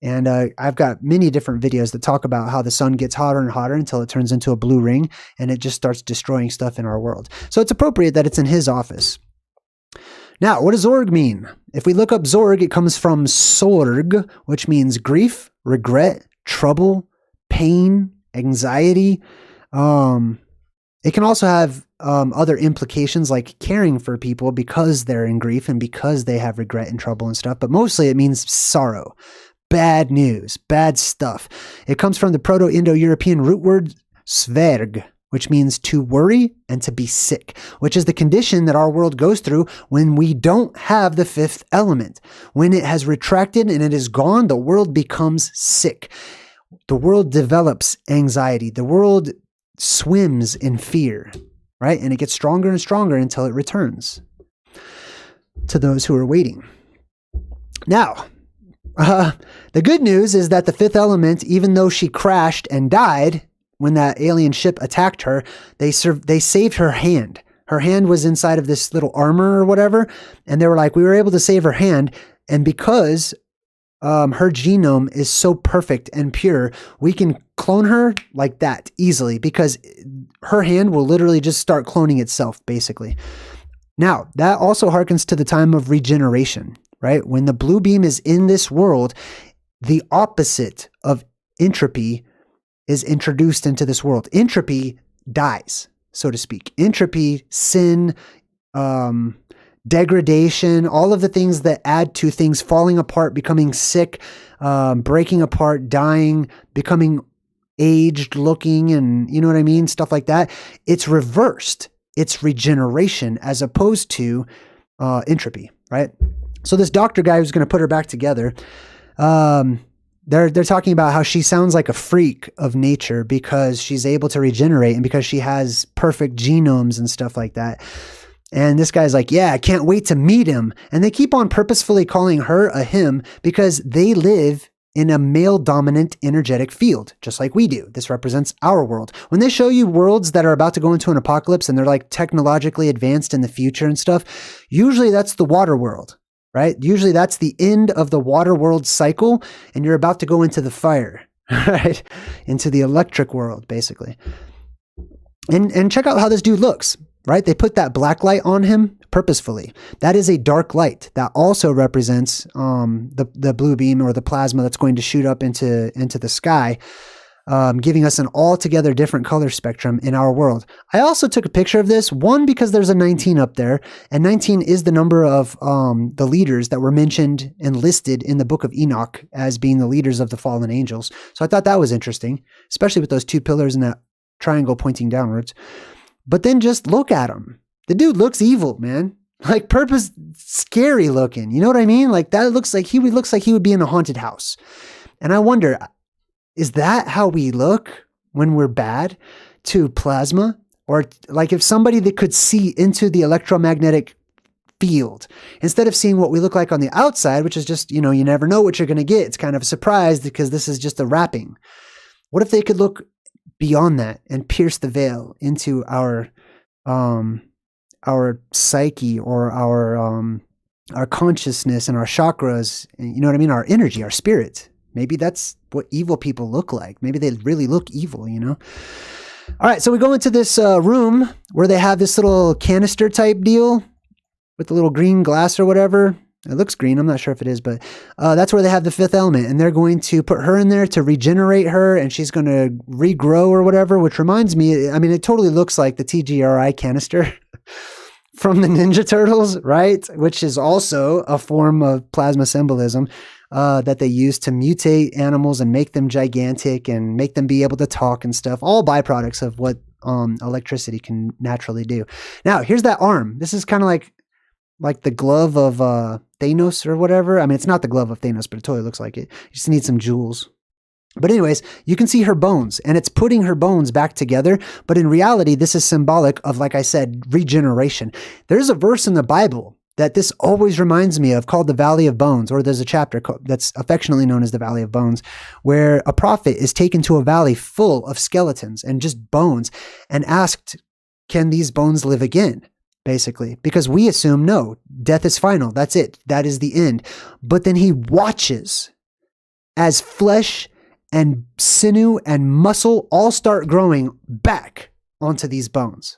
And I've got many different videos that talk about how the sun gets hotter and hotter until it turns into a blue ring and it just starts destroying stuff in our world. So it's appropriate that it's in his office. Now, what does Zorg mean? If we look up Zorg, it comes from Sorg, which means grief, regret, trouble, pain, anxiety. It can also have other implications like caring for people because they're in grief and because they have regret and trouble and stuff. But mostly it means sorrow, bad news, bad stuff. It comes from the Proto-Indo-European root word sverg, which means to worry and to be sick, which is the condition that our world goes through when we don't have the fifth element. When it has retracted and it is gone, the world becomes sick. The world develops anxiety. The world swims in fear, right? And it gets stronger and stronger until it returns to those who are waiting. Now, the good news is that the fifth element, even though she crashed and died when that alien ship attacked her, they saved her hand. Her hand was inside of this little armor or whatever. And they were like, we were able to save her hand. And because her genome is so perfect and pure, we can clone her like that easily because her hand will literally just start cloning itself, basically. Now, that also harkens to the time of regeneration, right? When the blue beam is in this world, the opposite of entropy is introduced into this world. Entropy dies, so to speak. Entropy, sin, degradation, all of the things that add to things falling apart, becoming sick, breaking apart, dying, becoming aged looking, and you know what I mean? Stuff like that. It's reversed. It's regeneration as opposed to entropy, right? So this doctor guy who's going to put her back together, they're talking about how she sounds like a freak of nature because she's able to regenerate and because she has perfect genomes and stuff like that. And this guy's like, yeah, I can't wait to meet him. And they keep on purposefully calling her a him because they live in a male-dominant energetic field, just like we do. This represents our world. When they show you worlds that are about to go into an apocalypse and they're like technologically advanced in the future and stuff, usually that's the water world, right? Usually that's the end of the water world cycle and you're about to go into the fire, right? Into the electric world, basically. And check out how this dude looks, right? They put that black light on him purposefully. That is a dark light. That also represents the blue beam or the plasma that's going to shoot up into the sky, giving us an altogether different color spectrum in our world. I also took a picture of this, one, because there's a 19 up there, and 19 is the number of the leaders that were mentioned and listed in the book of Enoch as being the leaders of the fallen angels. So I thought that was interesting, especially with those two pillars and that triangle pointing downwards. But then just look at him. The dude looks evil, man. Like scary looking. You know what I mean? Like that looks like he would be in a haunted house. And I wonder, is that how we look when we're bad to plasma? Or like if somebody that could see into the electromagnetic field, instead of seeing what we look like on the outside, which is just, you never know what you're going to get. It's kind of a surprise because this is just a wrapping. What if they could look beyond that and pierce the veil into our psyche or our consciousness and our chakras, you know what I mean? Our energy, our spirit. Maybe that's what evil people look like. Maybe they really look evil, All right. So we go into this room where they have this little canister type deal with the little green glass or whatever. It looks green. I'm not sure if it is, but that's where they have the fifth element, and they're going to put her in there to regenerate her, and she's going to regrow or whatever, which reminds me, I mean, it totally looks like the TGRI canister from the Ninja Turtles, right? Which is also a form of plasma symbolism that they use to mutate animals and make them gigantic and make them be able to talk and stuff, all byproducts of what electricity can naturally do. Now, here's that arm. This is kind of like the glove of Thanos or whatever. I mean, it's not the glove of Thanos, but it totally looks like it. You just need some jewels. But anyways, you can see her bones, and it's putting her bones back together. But in reality, this is symbolic of, like I said, regeneration. There's a verse in the Bible that this always reminds me of called the Valley of Bones, or there's a chapter that's affectionately known as the Valley of Bones, where a prophet is taken to a valley full of skeletons and just bones and asked, can these bones live again? Basically, because we assume no, death is final. That's it. That is the end. But then he watches as flesh and sinew and muscle all start growing back onto these bones,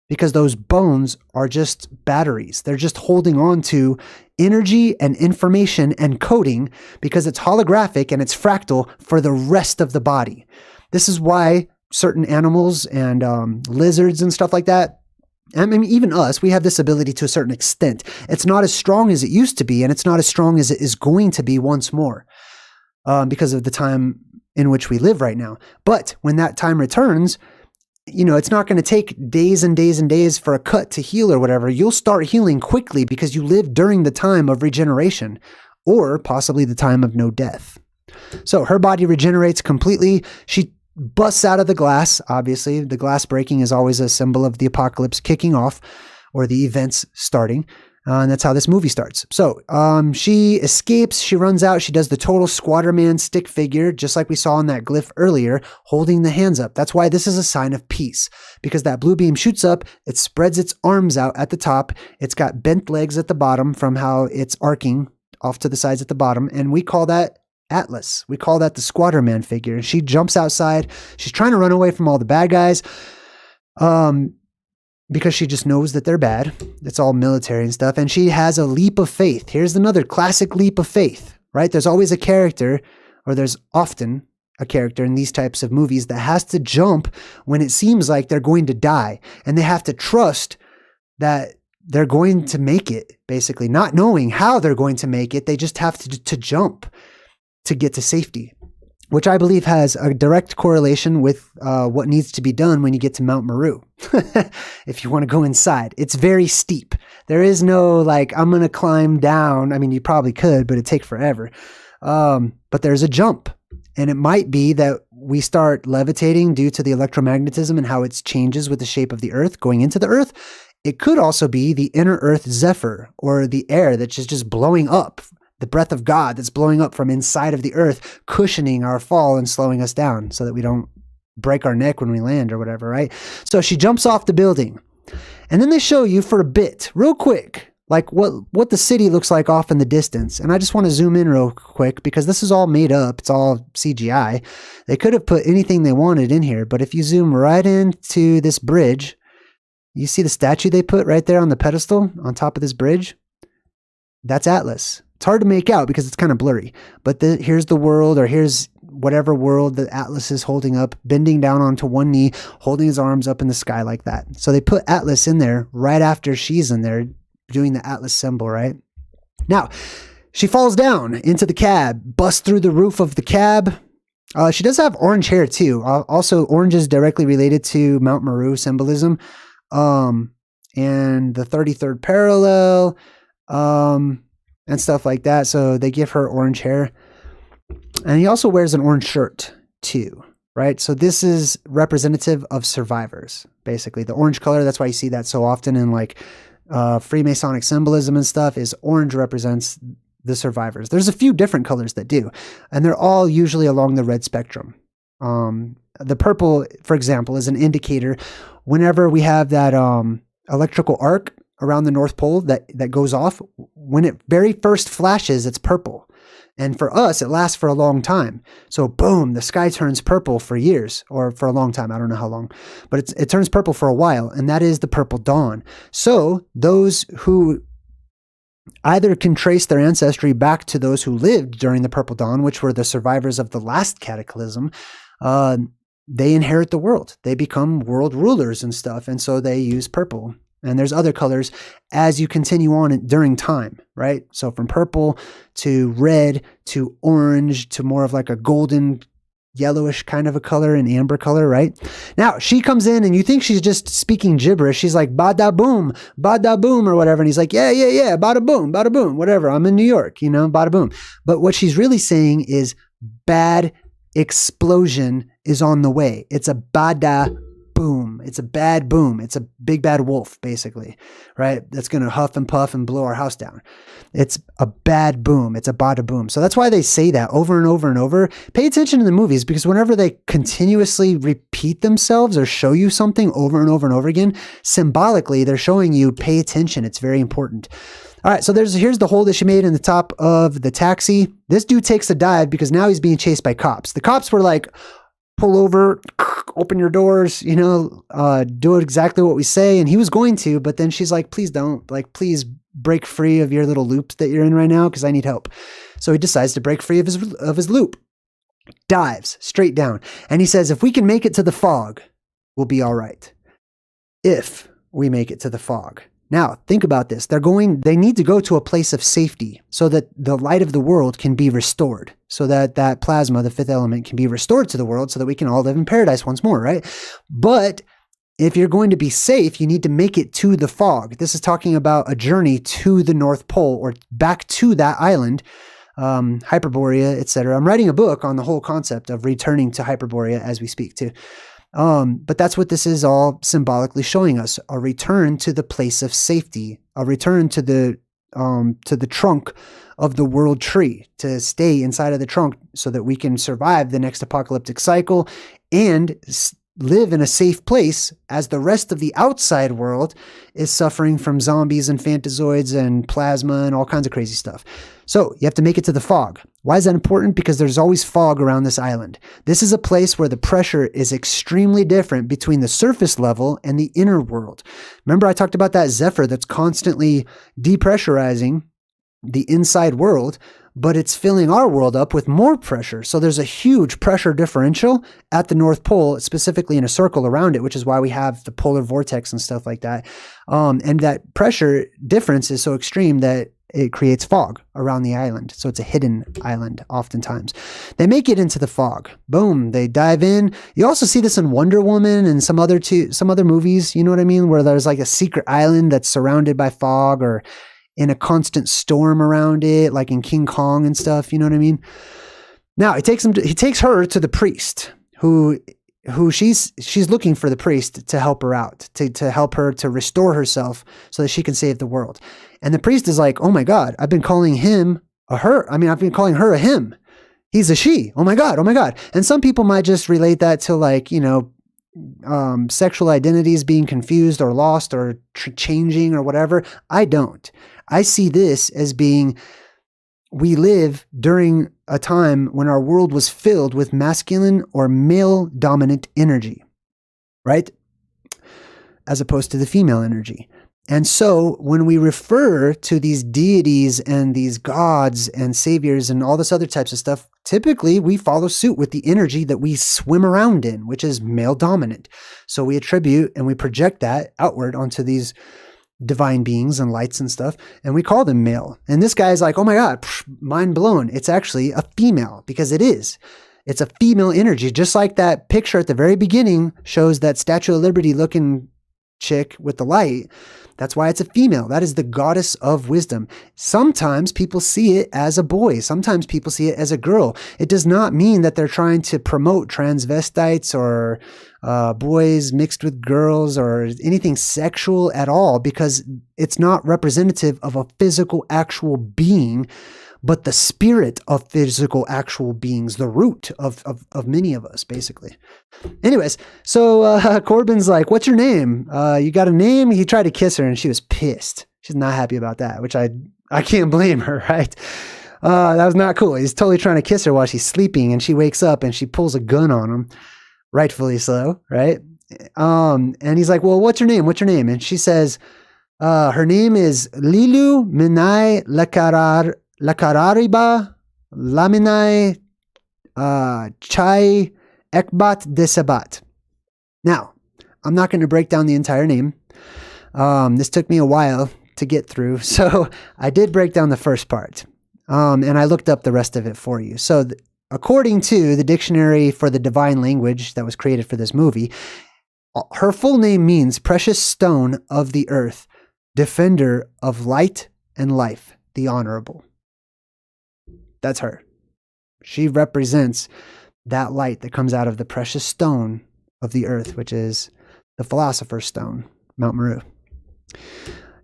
because those bones are just batteries. They're just holding on to energy and information and coding because it's holographic and it's fractal for the rest of the body. This is why certain animals and lizards and stuff like that, I mean, even us, we have this ability to a certain extent. It's not as strong as it used to be, and it's not as strong as it is going to be once more because of the time in which we live right now. But when that time returns, it's not going to take days and days and days for a cut to heal or whatever. You'll start healing quickly because you live during the time of regeneration, or possibly the time of no death. So her body regenerates completely. She busts out of the glass. Obviously, the glass breaking is always a symbol of the apocalypse kicking off, or the events starting. And that's how this movie starts. So she escapes, she runs out, she does the total squatter man stick figure, just like we saw in that glyph earlier, holding the hands up. That's why this is a sign of peace, because that blue beam shoots up, it spreads its arms out at the top, it's got bent legs at the bottom from how it's arcing off to the sides at the bottom, and we call that Atlas. We call that the squatter man figure. And she jumps outside. She's trying to run away from all the bad guys because she just knows that they're bad. It's all military and stuff. And she has a leap of faith. Here's another classic leap of faith, right? There's always a character, or there's often a character in these types of movies that has to jump when it seems like they're going to die. And they have to trust that they're going to make it, basically. Not knowing how they're going to make it, they just have to jump to get to safety, which I believe has a direct correlation with what needs to be done when you get to Mount Meru. If you want to go inside, it's very steep. There is no like, I'm going to climb down. I mean, you probably could, but it'd take forever. But there's a jump, and it might be that we start levitating due to the electromagnetism and how it changes with the shape of the earth going into the earth. It could also be the inner earth zephyr, or the air that's just blowing up. The breath of God that's blowing up from inside of the earth, cushioning our fall and slowing us down so that we don't break our neck when we land or whatever, right? So she jumps off the building. And then they show you for a bit, real quick, like what the city looks like off in the distance. And I just want to zoom in real quick because this is all made up. It's all CGI. They could have put anything they wanted in here. But if you zoom right into this bridge, you see the statue they put right there on the pedestal on top of this bridge? That's Atlas. It's hard to make out because it's kind of blurry, but here's the world, or here's whatever world that Atlas is holding up, bending down onto one knee, holding his arms up in the sky like that. So they put Atlas in there right after she's in there doing the Atlas symbol, right? Now, she falls down into the cab, busts through the roof of the cab. She does have orange hair too. Also, orange is directly related to Mount Meru symbolism, and the 33rd parallel, and stuff like that. So they give her orange hair. And he also wears an orange shirt too, right? So this is representative of survivors, basically. The orange color, that's why you see that so often in like Freemasonic symbolism and stuff, is orange represents the survivors. There's a few different colors that do, and they're all usually along the red spectrum. The purple, for example, is an indicator whenever we have that electrical arc around the North Pole that goes off. When it very first flashes, it's purple. And for us, it lasts for a long time. So boom, the sky turns purple for years, or for a long time. I don't know how long, but it turns purple for a while. And that is the purple dawn. So those who either can trace their ancestry back to those who lived during the purple dawn, which were the survivors of the last cataclysm, they inherit the world. They become world rulers and stuff. And so they use purple. And there's other colors as you continue on during time, right? So from purple to red to orange to more of like a golden yellowish kind of a color, and amber color, right? Now she comes in and you think she's just speaking gibberish. She's like, bada boom, or whatever. And he's like, yeah, bada boom, whatever. I'm in New York, bada boom. But what she's really saying is bad explosion is on the way. It's a bada boom. It's a bad boom. It's a big bad wolf, basically, right? That's going to huff and puff and blow our house down. It's a bad boom. It's a bada boom. So that's why they say that over and over and over. Pay attention to the movies, because whenever they continuously repeat themselves or show you something over and over and over again, symbolically, they're showing you pay attention. It's very important. All right, so here's the hole that she made in the top of the taxi. This dude takes a dive because now he's being chased by cops. The cops were like, pull over, open your doors, do exactly what we say. And he was going to, but then she's like, please don't, please break free of your little loop that you're in right now, because I need help. So he decides to break free of his loop. dives straight down. And he says, if we can make it to the fog, we'll be all right. If we make it to the fog. Now, think about this. They need to go to a place of safety so that the light of the world can be restored, so that that plasma, the fifth element, can be restored to the world so that we can all live in paradise once more, right? But if you're going to be safe, you need to make it to the fog. This is talking about a journey to the North Pole or back to that island, Hyperborea, etc. I'm writing a book on the whole concept of returning to Hyperborea as we speak too. But that's what this is all symbolically showing us: a return to the place of safety, a return to the trunk of the world tree, to stay inside of the trunk so that we can survive the next apocalyptic cycle and live in a safe place as the rest of the outside world is suffering from zombies and Fantazoids and plasma and all kinds of crazy stuff. So you have to make it to the fog. Why is that important? Because there's always fog around this island. This is a place where the pressure is extremely different between the surface level and the inner world. Remember I talked about that zephyr that's constantly depressurizing the inside world, but it's filling our world up with more pressure. So there's a huge pressure differential at the North Pole, specifically in a circle around it, which is why we have the polar vortex and stuff like that. And that pressure difference is so extreme that it creates fog around the island. So it's a hidden island oftentimes. They make it into the fog. Boom, they dive in. You also see this in Wonder Woman and some other movies, you know what I mean? Where there's like a secret island that's surrounded by fog, or in a constant storm around it, like in King Kong and stuff, you know what I mean? Now he takes her to the priest, who she's looking for the priest to help her out, to help her to restore herself so that she can save the world. And the priest is like, oh my God, I've been calling him a her. I mean, I've been calling her a him. He's a she. Oh my God. Oh my God. And some people might just relate that to, like, you know, sexual identities being confused or lost or changing or whatever. I don't. I see this as being, we live during a time when our world was filled with masculine or male dominant energy, right? As opposed to the female energy. And so when we refer to these deities and these gods and saviors and all this other types of stuff, typically we follow suit with the energy that we swim around in, which is male dominant. So we attribute and we project that outward onto these divine beings and lights and stuff, and we call them male. And this guy's like, oh my God, mind blown. It's actually a female, because it is. It's a female energy, just like that picture at the very beginning shows that Statue of Liberty looking chick with the light. That's why it's a female. That is the goddess of wisdom. Sometimes people see it as a boy. Sometimes people see it as a girl. It does not mean that they're trying to promote transvestites or boys mixed with girls or anything sexual at all, because it's not representative of a physical actual being, but the spirit of physical actual beings, the root of many of us, basically. Anyways, so Corbin's like, what's your name? You got a name? He tried to kiss her and she was pissed. She's not happy about that, which I can't blame her, right? That was not cool. He's totally trying to kiss her while she's sleeping, and she wakes up and she pulls a gun on him, rightfully so, right? And he's like, well, what's your name? What's your name? And she says, her name is Lilu Minai Lakarariba Laminai Chai Ekbat Desabat. Now, I'm not going to break down the entire name. This took me a while to get through, so I did break down the first part, and I looked up the rest of it for you. So according to the dictionary for the divine language that was created for this movie, her full name means precious stone of the earth, defender of light and life, the honorable. That's her. She represents that light that comes out of the precious stone of the earth, which is the philosopher's stone, Mount Meru.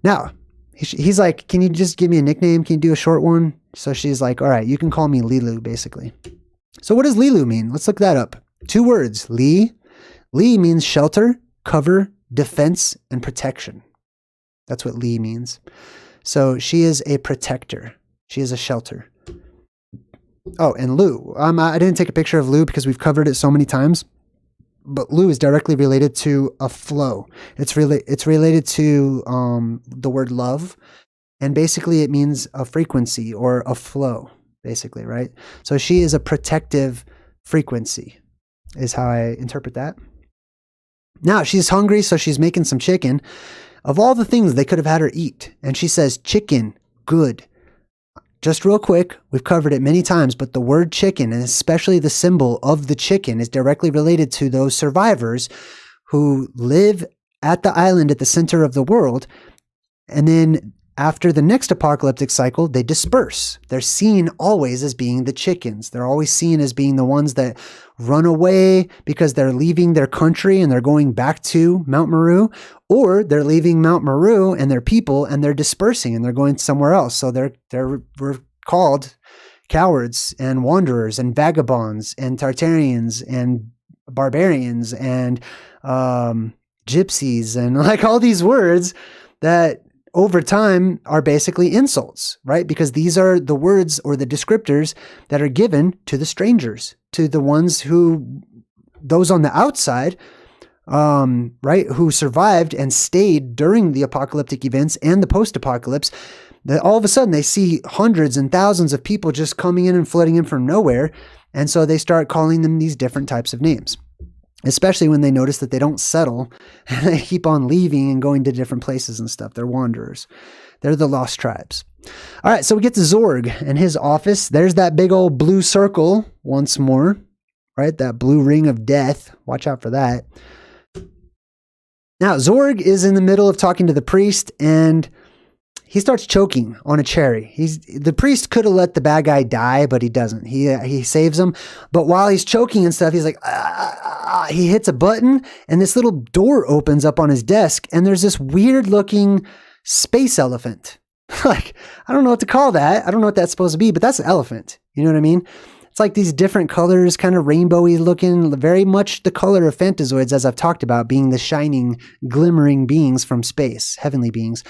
Now, he's like, can you just give me a nickname? Can you do a short one? So she's like, all right, you can call me Lilu, basically. So what does Lilu mean? Let's look that up. 2 words, Li. Li means shelter, cover, defense, and protection. That's what Li means. So she is a protector. She is a shelter. Oh, and Lu. I didn't take a picture of Lu because we've covered it so many times. But Lu is directly related to a flow. It's related to the word love. And basically it means a frequency or a flow, basically, right? So she is a protective frequency is how I interpret that. Now she's hungry, so she's making some chicken. Of all the things they could have had her eat, and she says, chicken, good. Just real quick, we've covered it many times, but the word chicken, and especially the symbol of the chicken, is directly related to those survivors who live at the island at the center of the world. And then after the next apocalyptic cycle, they disperse. They're seen always as being the chickens. They're always seen as being the ones that run away because they're leaving their country and they're going back to Mount Meru, or they're leaving Mount Meru and their people and they're dispersing and they're going somewhere else. So we're called cowards and wanderers and vagabonds and Tartarians and barbarians and gypsies and like all these words that over time are basically insults, right? Because these are the words or the descriptors that are given to the strangers, to the ones those on the outside, right, who survived and stayed during the apocalyptic events and the post-apocalypse. That all of a sudden they see hundreds and thousands of people just coming in and flooding in from nowhere. And so they start calling them these different types of names, especially when they notice that they don't settle and they keep on leaving and going to different places and stuff. They're wanderers. They're the lost tribes. All right, so we get to Zorg and his office. There's that big old blue circle once more, right? That blue ring of death. Watch out for that. Now, Zorg is in the middle of talking to the priest, and he starts choking on a cherry. The priest could have let the bad guy die, but he doesn't. He saves him. But while he's choking and stuff, he's like, he hits a button and this little door opens up on his desk and there's this weird looking space elephant. Like, I don't know what to call that. I don't know what that's supposed to be, but that's an elephant. You know what I mean? It's like these different colors, kind of rainbowy looking, very much the color of Fantazoids, as I've talked about, being the shining, glimmering beings from space, heavenly beings.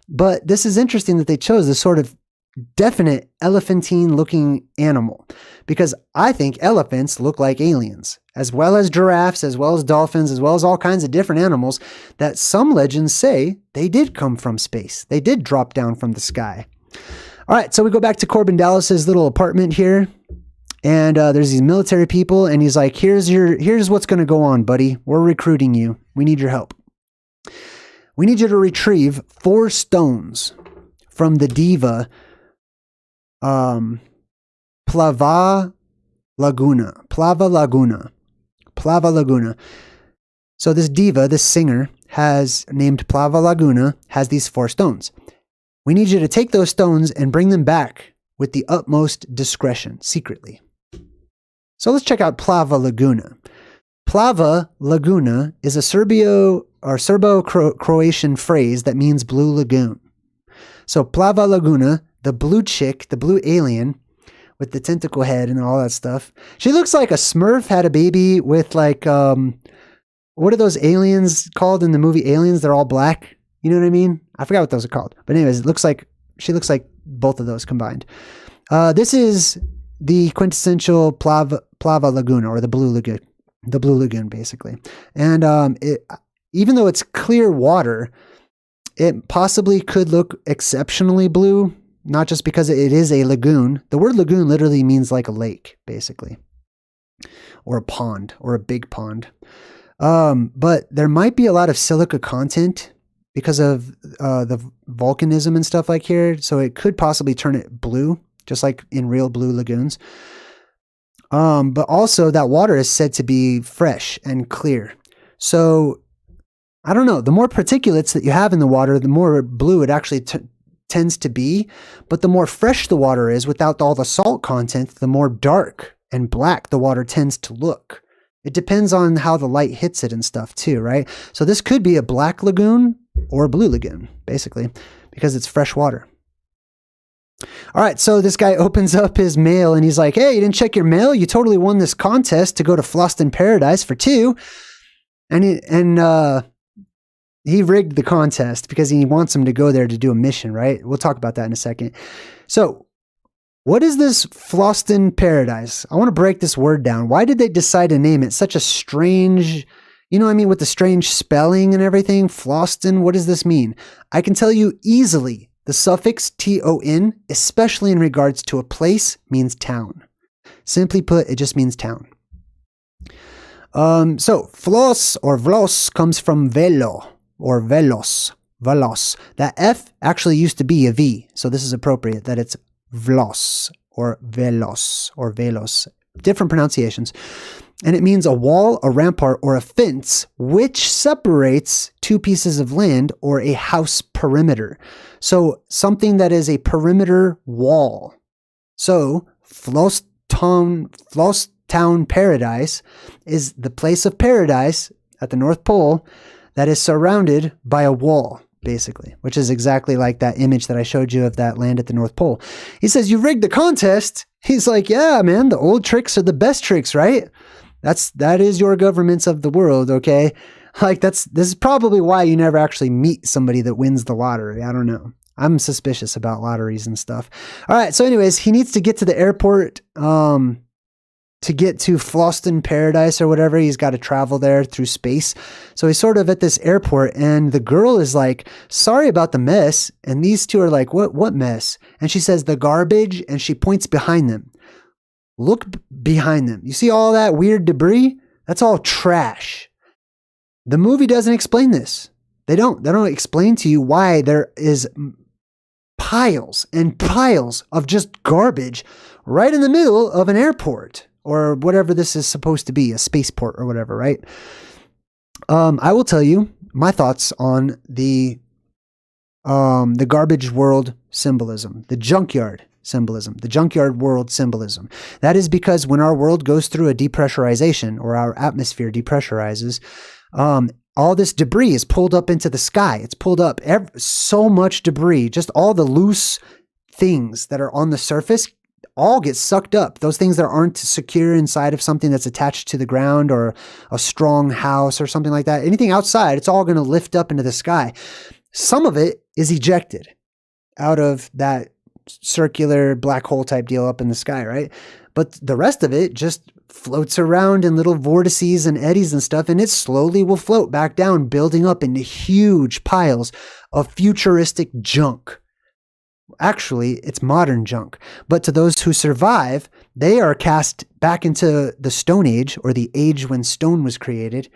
But this is interesting that they chose this sort of definite elephantine looking animal, because I think elephants look like aliens, as well as giraffes, as well as dolphins, as well as all kinds of different animals that some legends say they did come from space. They did drop down from the sky. All right, so we go back to Corbin Dallas's little apartment here. And there's these military people, and he's like, here's what's going to go on, buddy. We're recruiting you. We need your help. We need you to retrieve 4 stones from the diva Plava Laguna. So this diva, this singer, named Plava Laguna, has these 4 stones. We need you to take those stones and bring them back with the utmost discretion, secretly. So let's check out Plava Laguna. Plava Laguna is a Serbo-Croatian phrase that means blue lagoon. So Plava Laguna, the blue chick, the blue alien with the tentacle head and all that stuff. She looks like a Smurf had a baby with like, what are those aliens called in the movie Aliens? They're all black. You know what I mean? I forgot what those are called. But anyways, she looks like both of those combined. This is the quintessential Plava Laguna, or the Blue Lagoon, basically. And even though it's clear water, it possibly could look exceptionally blue, not just because it is a lagoon. The word lagoon literally means like a lake, basically, or a pond, or a big pond. But there might be a lot of silica content because of the volcanism and stuff like here, so it could possibly turn it blue, just like in real blue lagoons. But also that water is said to be fresh and clear. So I don't know, the more particulates that you have in the water, the more blue it actually tends to be. But the more fresh the water is without all the salt content, the more dark and black the water tends to look. It depends on how the light hits it and stuff too, right? So this could be a black lagoon or a blue lagoon, basically, because it's fresh water. All right, so this guy opens up his mail and he's like, hey, you didn't check your mail? You totally won this contest to go to Floston Paradise for 2. And he rigged the contest because he wants him to go there to do a mission, right? We'll talk about that in a second. So what is this Floston Paradise? I want to break this word down. Why did they decide to name it such a strange, you know what I mean, with the strange spelling and everything? Floston, what does this mean? I can tell you easily. The suffix ton, especially in regards to a place, means town. Simply put, it just means town. So flos or vlos comes from velo or velos. Velos. That F actually used to be a V, so this is appropriate that it's vlos or velos or velos. Different pronunciations. And it means a wall, a rampart, or a fence which separates two pieces of land or a house perimeter. So something that is a perimeter wall. So Flos Town Paradise is the place of paradise at the North Pole that is surrounded by a wall, basically, which is exactly like that image that I showed you of that land at the North Pole. He says, you rigged the contest. He's like, yeah, man, the old tricks are the best tricks, right? That is your governments of the world, okay? Like this is probably why you never actually meet somebody that wins the lottery. I don't know. I'm suspicious about lotteries and stuff. All right, so anyways, he needs to get to the airport to get to Floston Paradise or whatever. He's got to travel there through space. So he's sort of at this airport, and the girl is like, sorry about the mess. And these two are like, what mess? And she says, the garbage, and she points behind them. Look behind them. You see all that weird debris? That's all trash. The movie doesn't explain this. They don't explain to you why there is piles and piles of just garbage right in the middle of an airport or whatever this is supposed to be, a spaceport or whatever, right? I will tell you my thoughts on the garbage world symbolism, the junkyard symbolism, the junkyard world symbolism. That is because when our world goes through a depressurization or our atmosphere depressurizes, all this debris is pulled up into the sky. It's pulled up so much debris, just all the loose things that are on the surface all get sucked up. Those things that aren't secure inside of something that's attached to the ground or a strong house or something like that. Anything outside, it's all going to lift up into the sky. Some of it is ejected out of that circular black hole type deal up in the sky, right? But the rest of it just floats around in little vortices and eddies and stuff, and it slowly will float back down, building up into huge piles of futuristic junk. Actually, it's modern junk. But to those who survive, they are cast back into the Stone Age, or the age when stone was created,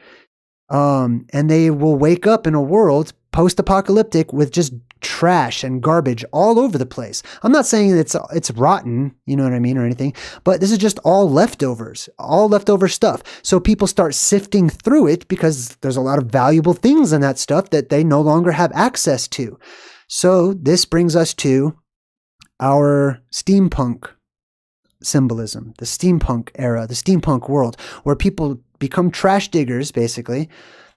and they will wake up in a world post-apocalyptic with just trash and garbage all over the place. I'm not saying that it's rotten, you know what I mean, or anything, but this is just all leftovers, all leftover stuff. So people start sifting through it because there's a lot of valuable things in that stuff that they no longer have access to. So this brings us to our steampunk symbolism, the steampunk era, the steampunk world, where people become trash diggers, basically,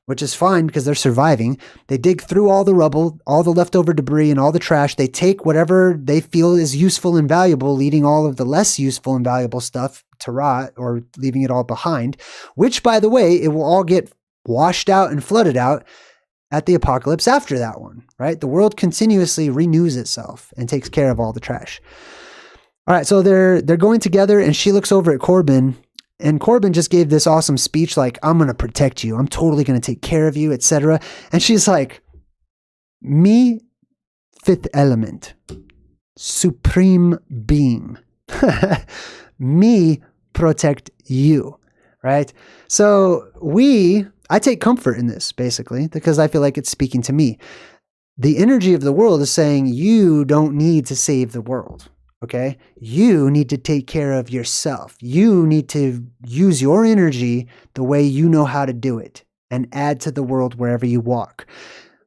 which is fine because they're surviving. They dig through all the rubble, all the leftover debris and all the trash. They take whatever they feel is useful and valuable, leaving all of the less useful and valuable stuff to rot or leaving it all behind, which, by the way, it will all get washed out and flooded out at the apocalypse after that one, right? The world continuously renews itself and takes care of all the trash. All right, so they're going together, and she looks over at Corbin, and Corbin just gave this awesome speech like, I'm going to protect you. I'm totally going to take care of you, etc. And she's like, me, fifth element, supreme being, me protect you, right? So I take comfort in this, basically, because I feel like it's speaking to me. The energy of the world is saying, you don't need to save the world. Okay, you need to take care of yourself. You need to use your energy the way you know how to do it and add to the world wherever you walk.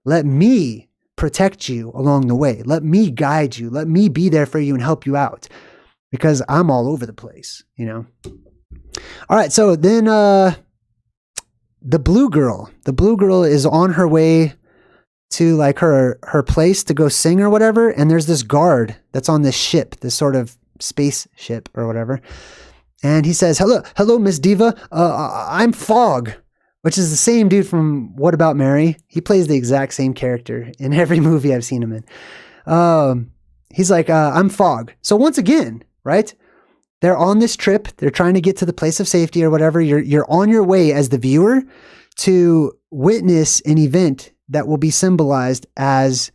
Let me protect you along the way. Let me guide you. Let me be there for you and help you out because I'm all over the place, you know? All right, so then the blue girl is on her way to like her place to go sing or whatever. And there's this guard that's on this ship, this sort of space ship or whatever. And he says, hello, Miss Diva. I'm Fog, which is the same dude from What About Mary? He plays the exact same character in every movie I've seen him in. He's like, I'm Fog. So once again, right? They're on this trip. They're trying to get to the place of safety or whatever. You're on your way as the viewer to witness an event that will be symbolized as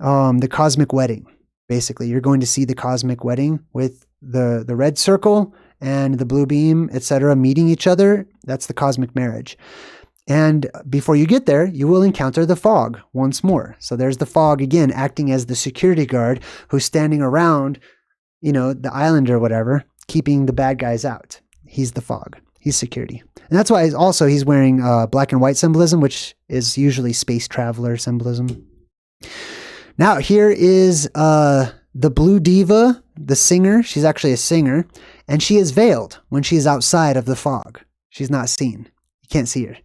the cosmic wedding. Basically, you're going to see the cosmic wedding with the red circle and the blue beam, etc., meeting each other. That's the cosmic marriage. And before you get there, you will encounter the fog once more. So there's the fog again, acting as the security guard who's standing around, the island or whatever, keeping the bad guys out. He's the fog. He's security. And that's why he's wearing black and white symbolism, which is usually space traveler symbolism. Now, here is the blue diva, the singer. She's actually a singer, and she is veiled when she is outside of the fog. She's not seen. You can't see her.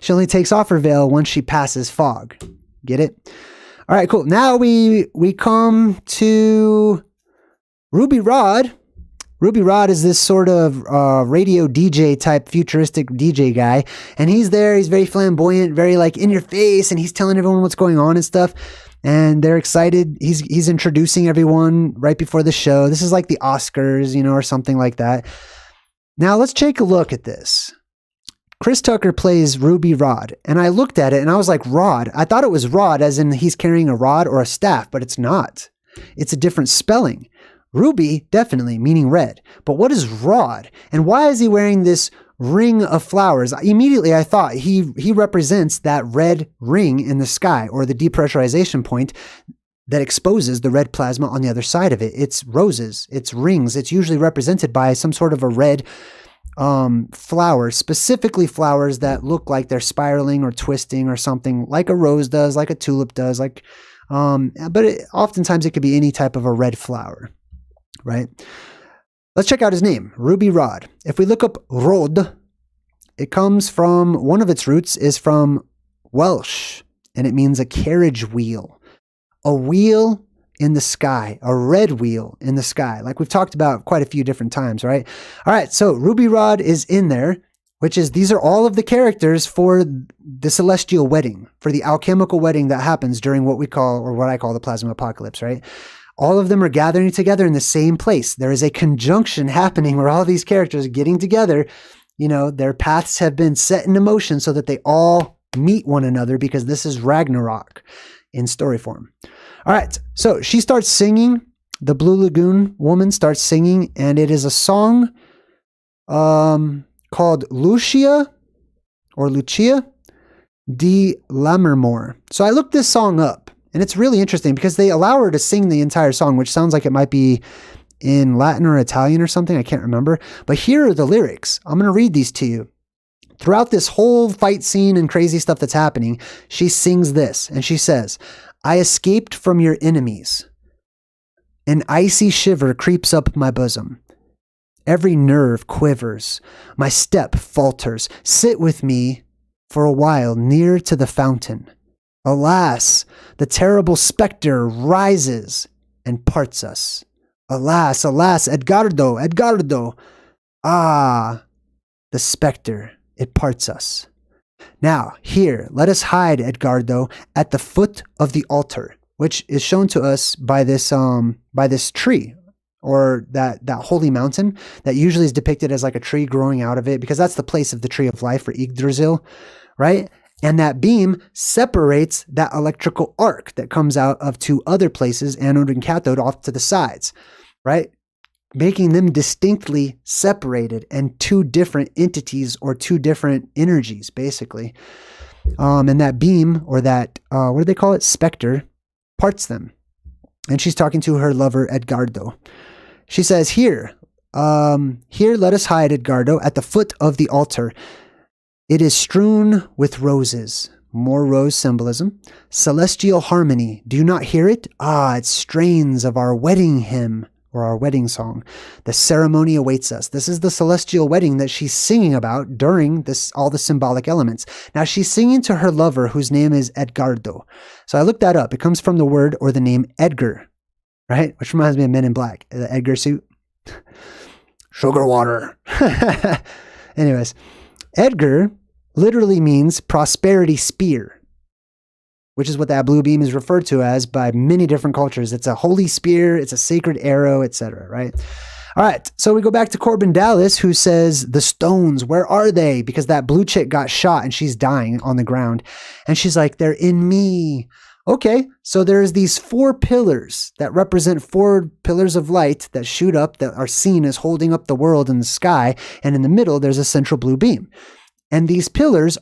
She only takes off her veil once she passes fog. Get it? All right, cool. Now we come to Ruby Rod. Ruby Rod is this sort of radio DJ type futuristic DJ guy. And he's there. He's very flamboyant, very like in your face. And he's telling everyone what's going on and stuff. And they're excited. He's introducing everyone right before the show. This is like the Oscars, or something like that. Now let's take a look at this. Chris Tucker plays Ruby Rod, and I looked at it and I was like, rod. I thought it was rod as in he's carrying a rod or a staff, but it's not. It's a different spelling. Ruby, definitely, meaning red. But what is rod? And why is he wearing this ring of flowers? Immediately I thought he represents that red ring in the sky, or the depressurization point that exposes the red plasma on the other side of it. It's roses, it's rings. It's usually represented by some sort of a red flower, specifically flowers that look like they're spiraling or twisting or something, like a rose does, like a tulip does, oftentimes it could be any type of a red flower, right? Let's check out his name, Ruby Rod. If we look up Rod, it comes from, one of its roots is from Welsh, and it means a carriage wheel. A wheel in the sky, a red wheel in the sky, like we've talked about quite a few different times, right? All right, so Ruby Rod is in there, these are all of the characters for the celestial wedding, for the alchemical wedding that happens during what I call the plasma apocalypse, right? All of them are gathering together in the same place. There is a conjunction happening where all these characters are getting together. Their paths have been set into motion so that they all meet one another, because this is Ragnarok in story form. All right, so she starts singing. The Blue Lagoon woman starts singing, and it is a song called Lucia de Lammermoor. So I looked this song up, and it's really interesting because they allow her to sing the entire song, which sounds like it might be in Latin or Italian or something. I can't remember. But here are the lyrics. I'm going to read these to you. Throughout this whole fight scene and crazy stuff that's happening, she sings this, and she says, "I escaped from your enemies. An icy shiver creeps up my bosom. Every nerve quivers. My step falters. Sit with me for a while near to the fountain. Alas, the terrible specter rises and parts us. Alas, alas, Edgardo, Edgardo. Ah, the specter, it parts us. Now, here, let us hide, Edgardo, at the foot of the altar," which is shown to us by this tree, or that holy mountain that usually is depicted as like a tree growing out of it, because that's the place of the tree of life, for Yggdrasil, right? And that beam separates that electrical arc that comes out of two other places, anode and cathode, off to the sides, right? Making them distinctly separated and two different entities or two different energies, basically. And that beam, or that, what do they call it? Specter, parts them. And she's talking to her lover, Edgardo. She says, here let us hide, Edgardo, at the foot of the altar. It is strewn with roses. More rose symbolism. Celestial harmony. Do you not hear it? Ah, it's strains of our wedding hymn, or our wedding song. The ceremony awaits us. This is the celestial wedding that she's singing about during this, all the symbolic elements. Now she's singing to her lover, whose name is Edgardo. So I looked that up. It comes from the word or the name Edgar, right? Which reminds me of Men in Black, the Edgar suit. Sugar water. Anyways, Edgar literally means prosperity spear, which is what that blue beam is referred to as by many different cultures. It's a holy spear, it's a sacred arrow, etc., right? All right, so we go back to Corbin Dallas, who says, the stones, where are they? Because that blue chick got shot and she's dying on the ground. And she's like, they're in me. Okay, so there's these 4 pillars that represent 4 pillars of light that shoot up, that are seen as holding up the world in the sky, and in the middle there's a central blue beam. And these pillars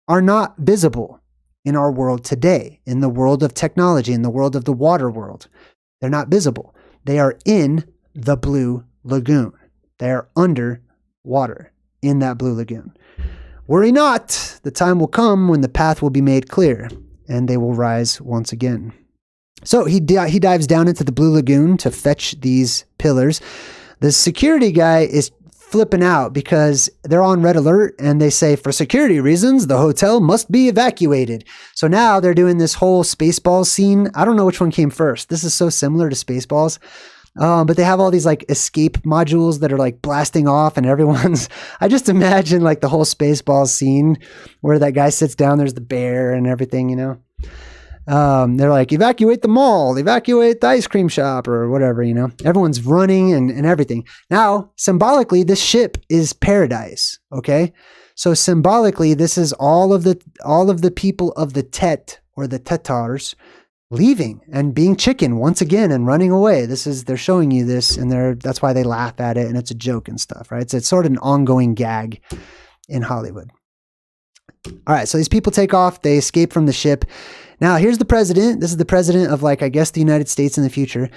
are not visible in our world today, in the world of technology, in the world of the water world. They're not visible. They are in the blue lagoon. They are under water in that blue lagoon. Worry not, the time will come when the path will be made clear, and they will rise once again. So he dives down into the blue lagoon to fetch these pillars. The security guy is flipping out because they're on red alert, and they say, for security reasons, the hotel must be evacuated. So now they're doing this whole Spaceballs scene. I don't know which one came first. This is so similar to Spaceballs. But they have all these like escape modules that are like blasting off, and everyone's, I just imagine like the whole Spaceballs scene where that guy sits down, there's the bear and everything, you know. They're like, evacuate the mall, evacuate the ice cream shop or whatever, you know. Everyone's running and everything. Now, symbolically, this ship is paradise, okay? So symbolically, this is all of the people of the Tet or the Tatars leaving and being chicken once again and running away. They're showing you this, and that's why they laugh at it, and it's a joke and stuff, right? It's sort of an ongoing gag in Hollywood. All right, so these people take off, they escape from the ship. Now, here's the president. This is the president of, like, I guess the United States in the future.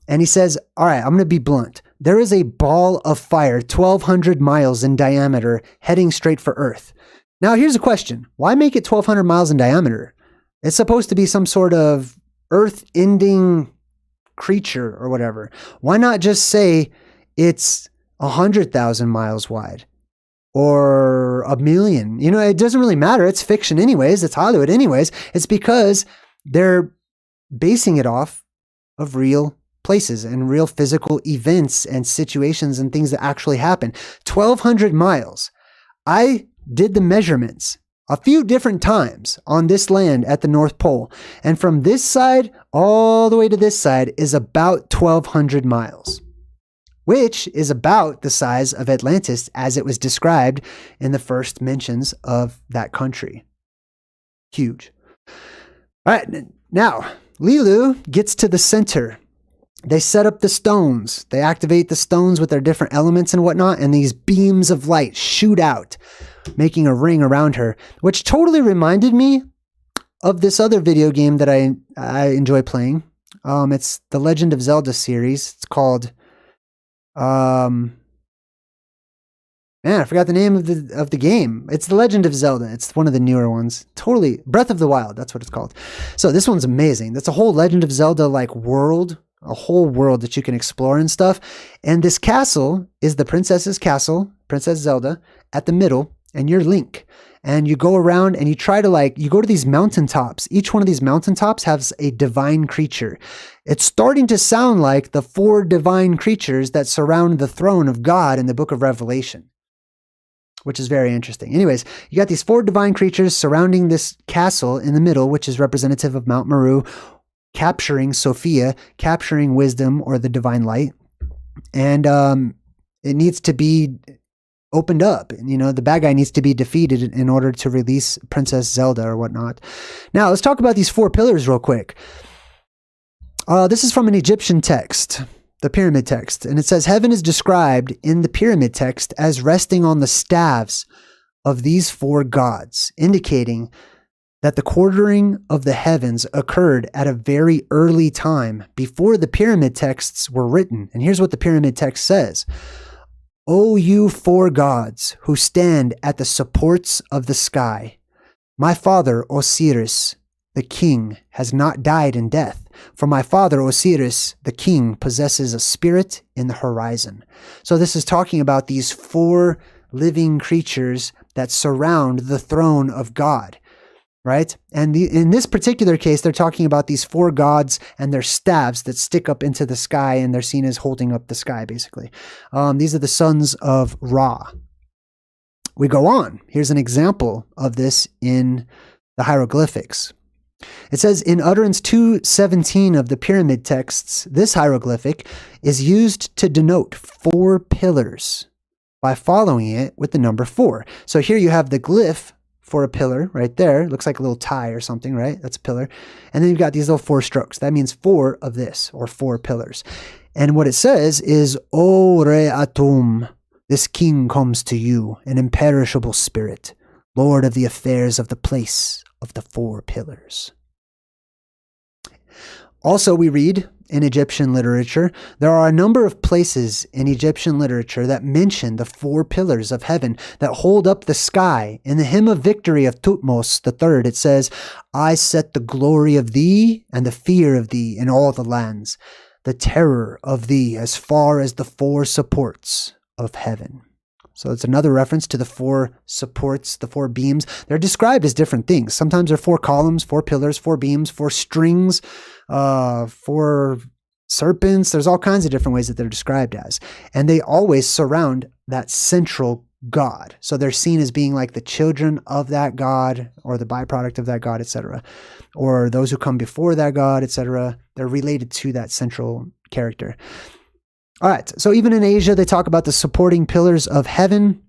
And he says, all right, I'm going to be blunt. There is a ball of fire 1,200 miles in diameter heading straight for Earth. Now, here's a question. Why make it 1,200 miles in diameter? It's supposed to be some sort of Earth-ending creature or whatever. Why not just say it's 100,000 miles wide or 1,000,000? You know, it doesn't really matter. It's fiction anyways. It's Hollywood anyways. It's because they're basing it off of real places and real physical events and situations and things that actually happen. 1,200 miles. I did the measurements a few different times on this land at the North Pole. And from this side all the way to this side is about 1,200 miles, which is about the size of Atlantis as it was described in the first mentions of that country. Huge. All right, now Lilu gets to the center. They set up the stones. They activate the stones with their different elements and whatnot, and these beams of light shoot out, making a ring around her, which totally reminded me of this other video game that I enjoy playing. It's the Legend of Zelda series. It's called, man, I forgot the name of the game. It's the Legend of Zelda. It's one of the newer ones. Totally, Breath of the Wild. That's what it's called. So this one's amazing. That's a whole Legend of Zelda like world. A whole world that you can explore and stuff. And this castle is the princess's castle, Princess Zelda, at the middle, and you're Link. And you go around and you try to you go to these mountaintops. Each one of these mountaintops has a divine creature. It's starting to sound like the 4 divine creatures that surround the throne of God in the book of Revelation, which is very interesting. Anyways, you got these 4 divine creatures surrounding this castle in the middle, which is representative of Mount Meru, capturing Sophia, capturing wisdom or the divine light. And it needs to be opened up. You know, the bad guy needs to be defeated in order to release Princess Zelda or whatnot. Now, let's talk about these 4 pillars real quick. This is from an Egyptian text, the pyramid text. And it says, heaven is described in the pyramid text as resting on the staves of these 4 gods, indicating that the quartering of the heavens occurred at a very early time before the pyramid texts were written. And here's what the pyramid text says. O you 4 gods who stand at the supports of the sky, my father Osiris, the king, has not died in death, for my father Osiris, the king, possesses a spirit in the horizon. So this is talking about these 4 living creatures that surround the throne of God. Right? And in this particular case, they're talking about these 4 gods and their staves that stick up into the sky, and they're seen as holding up the sky, basically. These are the sons of Ra. We go on. Here's an example of this in the hieroglyphics. It says in utterance 217 of the pyramid texts, this hieroglyphic is used to denote 4 pillars by following it with the number 4. So here you have the glyph for a pillar right there. It looks like a little tie or something, right? That's a pillar. And then you've got these little 4 strokes. That means 4 of this, or 4 pillars. And what it says is, O Re Atum, this king comes to you, an imperishable spirit, lord of the affairs of the place of the 4 pillars. Also, we read in Egyptian literature, there are a number of places in Egyptian literature that mention the 4 pillars of heaven that hold up the sky. In the hymn of victory of Thutmose III, it says, I set the glory of thee and the fear of thee in all the lands, the terror of thee as far as the 4 supports of heaven. So it's another reference to the 4 supports, the 4 beams. They're described as different things. Sometimes they're 4 columns, 4 pillars, 4 beams, 4 strings, 4 serpents. There's all kinds of different ways that they're described as. And they always surround that central God. So they're seen as being like the children of that God, or the byproduct of that God, etc. Or those who come before that God, etc. They're related to that central character. All right, so even in Asia, they talk about the supporting pillars of heaven.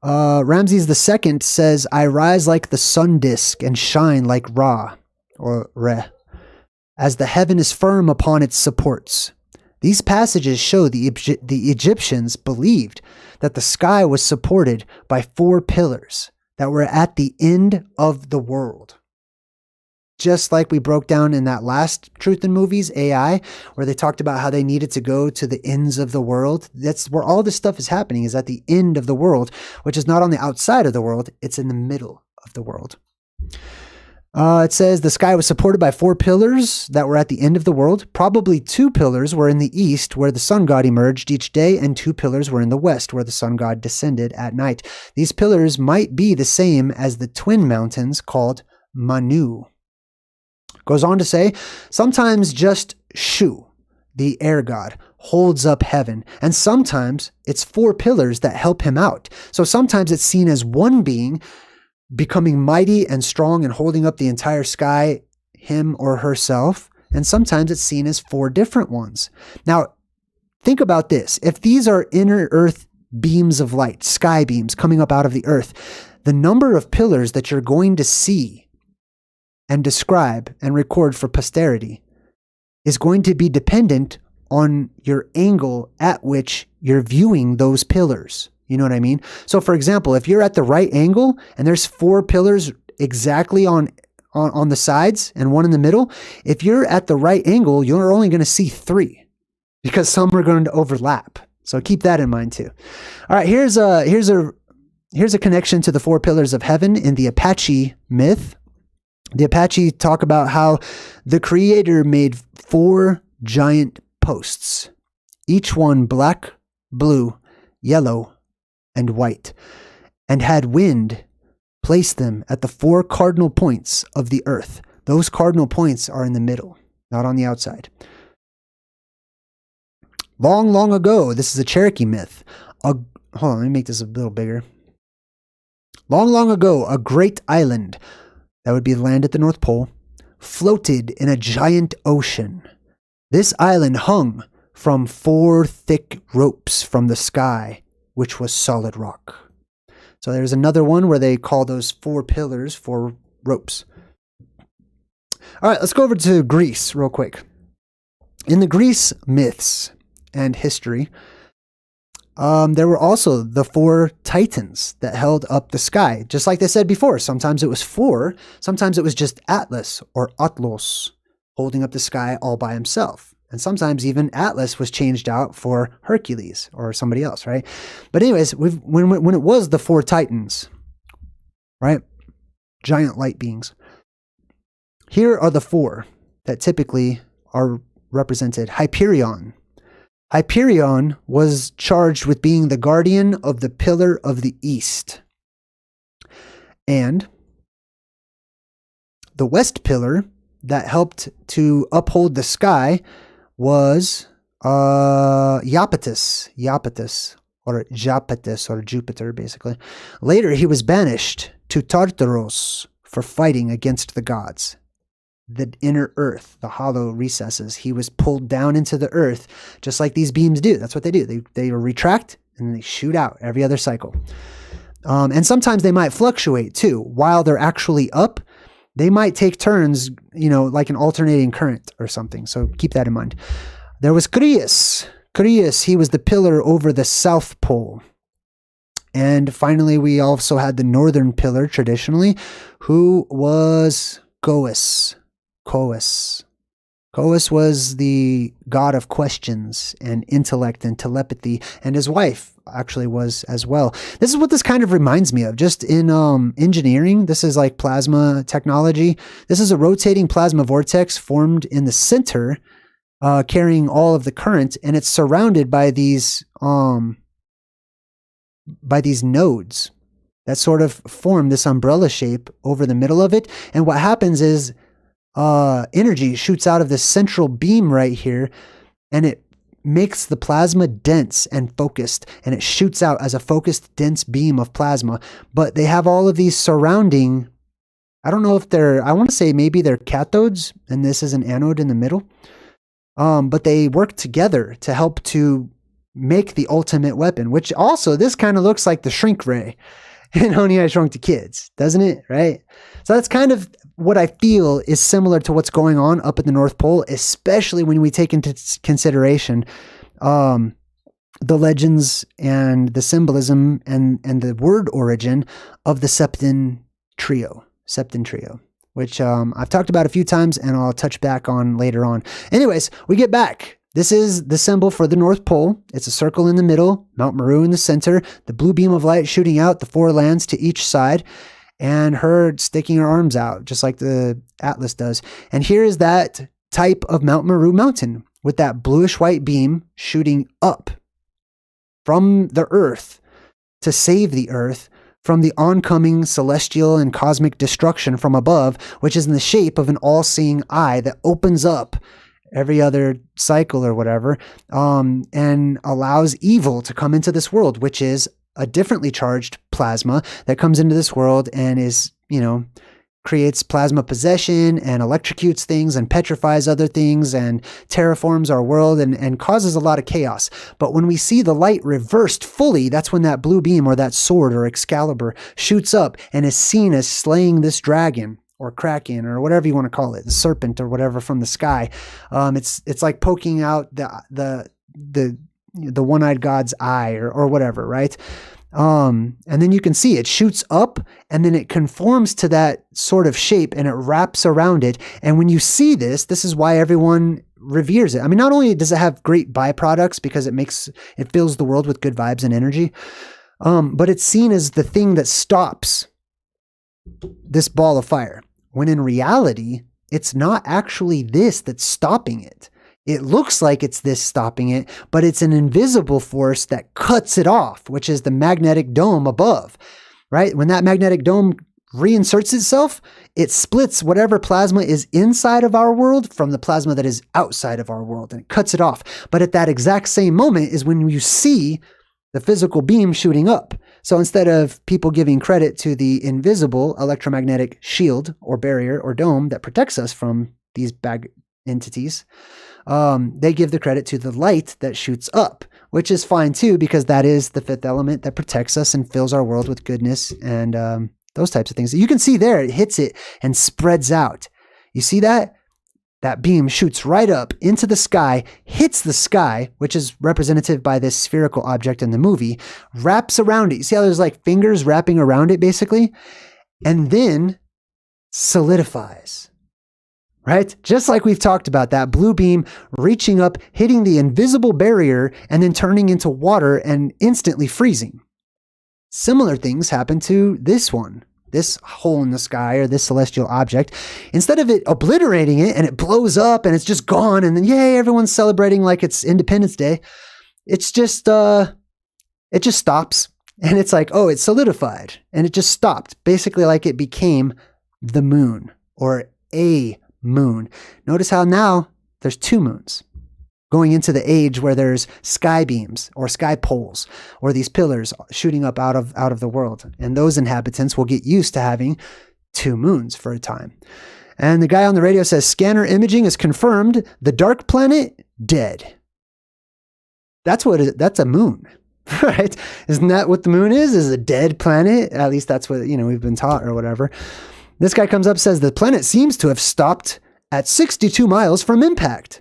Ramses II says, I rise like the sun disk and shine like Ra, or Re, as the heaven is firm upon its supports. These passages show the Egyptians believed that the sky was supported by 4 pillars that were at the end of the world. Just like we broke down in that last Truth in Movies, AI, where they talked about how they needed to go to the ends of the world. That's where all this stuff is happening, is at the end of the world, which is not on the outside of the world, it's in the middle of the world. It says the sky was supported by 4 pillars that were at the end of the world. Probably 2 pillars were in the east, where the sun god emerged each day, and 2 pillars were in the west, where the sun god descended at night. These pillars might be the same as the twin mountains called Manu. Goes on to say, sometimes just Shu, the air god, holds up heaven, and sometimes it's 4 pillars that help him out. So sometimes it's seen as one being becoming mighty and strong and holding up the entire sky, him or herself, and sometimes it's seen as 4 different ones. Now, think about this. If these are inner earth beams of light, sky beams coming up out of the earth, the number of pillars that you're going to see and describe and record for posterity is going to be dependent on your angle at which you're viewing those pillars. You know what I mean? So for example, if you're at the right angle and there's 4 pillars exactly on the sides and 1 in the middle, if you're at the right angle, you're only going to see 3 because some are going to overlap. So keep that in mind too. All right, here's a connection to the 4 pillars of heaven in the Apache myth. The Apache talk about how the creator made 4 giant posts, each one black, blue, yellow, and white, and had wind place them at the 4 cardinal points of the earth. Those cardinal points are in the middle, not on the outside. Long, long ago, this is a Cherokee myth. Hold on, let me make this a little bigger. Long, long ago, a great island, that would be the land at the North Pole, floated in a giant ocean. This island hung from 4 thick ropes from the sky, which was solid rock. So there's another one where they call those 4 pillars 4 ropes. All right, let's go over to Greece real quick. In the Greece myths and history, there were also the 4 titans that held up the sky. Just like they said before, sometimes it was 4, sometimes it was just Atlas or Atlos holding up the sky all by himself. And sometimes even Atlas was changed out for Hercules or somebody else, right? But anyways, when it was the 4 titans, right? Giant light beings. Here are the 4 that typically are represented. Hyperion. Hyperion was charged with being the guardian of the pillar of the east. And the west pillar that helped to uphold the sky was Iapetus, or Japetus, or Jupiter, basically. Later, he was banished to Tartaros for fighting against the gods. The inner earth, the hollow recesses, he was pulled down into the earth, just like these beams do. That's what they do. They retract and they shoot out every other cycle. And sometimes they might fluctuate too. While they're actually up, they might take turns, like an alternating current or something. So keep that in mind. There was Crius. Crius, he was the pillar over the South Pole. And finally, we also had the northern pillar traditionally, who was Goas. Coas. Coas was the god of questions and intellect and telepathy, and his wife actually was as well. This is what this kind of reminds me of. Just in engineering, this is like plasma technology. This is a rotating plasma vortex formed in the center, carrying all of the current, and it's surrounded by these nodes that sort of form this umbrella shape over the middle of it. And what happens is energy shoots out of this central beam right here, and it makes the plasma dense and focused, and it shoots out as a focused, dense beam of plasma. But they have all of these surrounding, I don't know if I want to say maybe they're cathodes, and this is an anode in the middle. But they work together to help to make the ultimate weapon, which also, this kind of looks like the shrink ray in Honey, I Shrunk the Kids, doesn't it? Right? So that's kind of what I feel is similar to what's going on up at the North Pole, especially when we take into consideration the legends and the symbolism and the word origin of the Septon Trio, which I've talked about a few times and I'll touch back on later on. Anyways, we get back. This is the symbol for the North Pole. It's a circle in the middle, Mount Meru in the center, the blue beam of light shooting out the four lands to each side, and her sticking her arms out, just like the Atlas does. And here is that type of Mount Meru mountain with that bluish-white beam shooting up from the earth to save the earth from the oncoming celestial and cosmic destruction from above, which is in the shape of an all-seeing eye that opens up every other cycle or whatever, and allows evil to come into this world, which is a differently charged plasma that comes into this world and is, creates plasma possession and electrocutes things and petrifies other things and terraforms our world and causes a lot of chaos. But when we see the light reversed fully, that's when that blue beam or that sword or Excalibur shoots up and is seen as slaying this dragon or kraken or whatever you want to call it, the serpent or whatever from the sky. It's like poking out the one-eyed god's eye or whatever, right? And then you can see it shoots up and then it conforms to that sort of shape and it wraps around it. And when you see this is why everyone reveres it. I mean, not only does it have great byproducts because it fills the world with good vibes and energy, but it's seen as the thing that stops this ball of fire, when in reality, it's not actually this that's stopping it. It looks like it's this stopping it, but it's an invisible force that cuts it off, which is the magnetic dome above, right? When that magnetic dome reinserts itself, it splits whatever plasma is inside of our world from the plasma that is outside of our world, and it cuts it off. But at that exact same moment is when you see the physical beam shooting up. So instead of people giving credit to the invisible electromagnetic shield or barrier or dome that protects us from these bad entities, they give the credit to the light that shoots up, which is fine too, because that is the fifth element that protects us and fills our world with goodness and those types of things. You can see there, it hits it and spreads out. You see that? That beam shoots right up into the sky, hits the sky, which is representative by this spherical object in the movie, wraps around it. You see how there's like fingers wrapping around it basically? And then solidifies, right? Just like we've talked about, that blue beam reaching up, hitting the invisible barrier, and then turning into water and instantly freezing. Similar things happen to this one. This hole in the sky or this celestial object. Instead of it obliterating it and it blows up and it's just gone and then yay, everyone's celebrating like it's Independence Day. It's just, it just stops and it's like, oh, it's solidified and it just stopped. Basically like it became the moon or a moon. Notice how now there's two moons. Going into the age where there's sky beams or sky poles or these pillars shooting up out of the world. And those inhabitants will get used to having two moons for a time. And the guy on the radio says, scanner imaging has confirmed the dark planet dead. That's a moon. right? Isn't that what the moon is? Is a dead planet? At least that's what, we've been taught or whatever. This guy comes up, says the planet seems to have stopped at 62 miles from impact.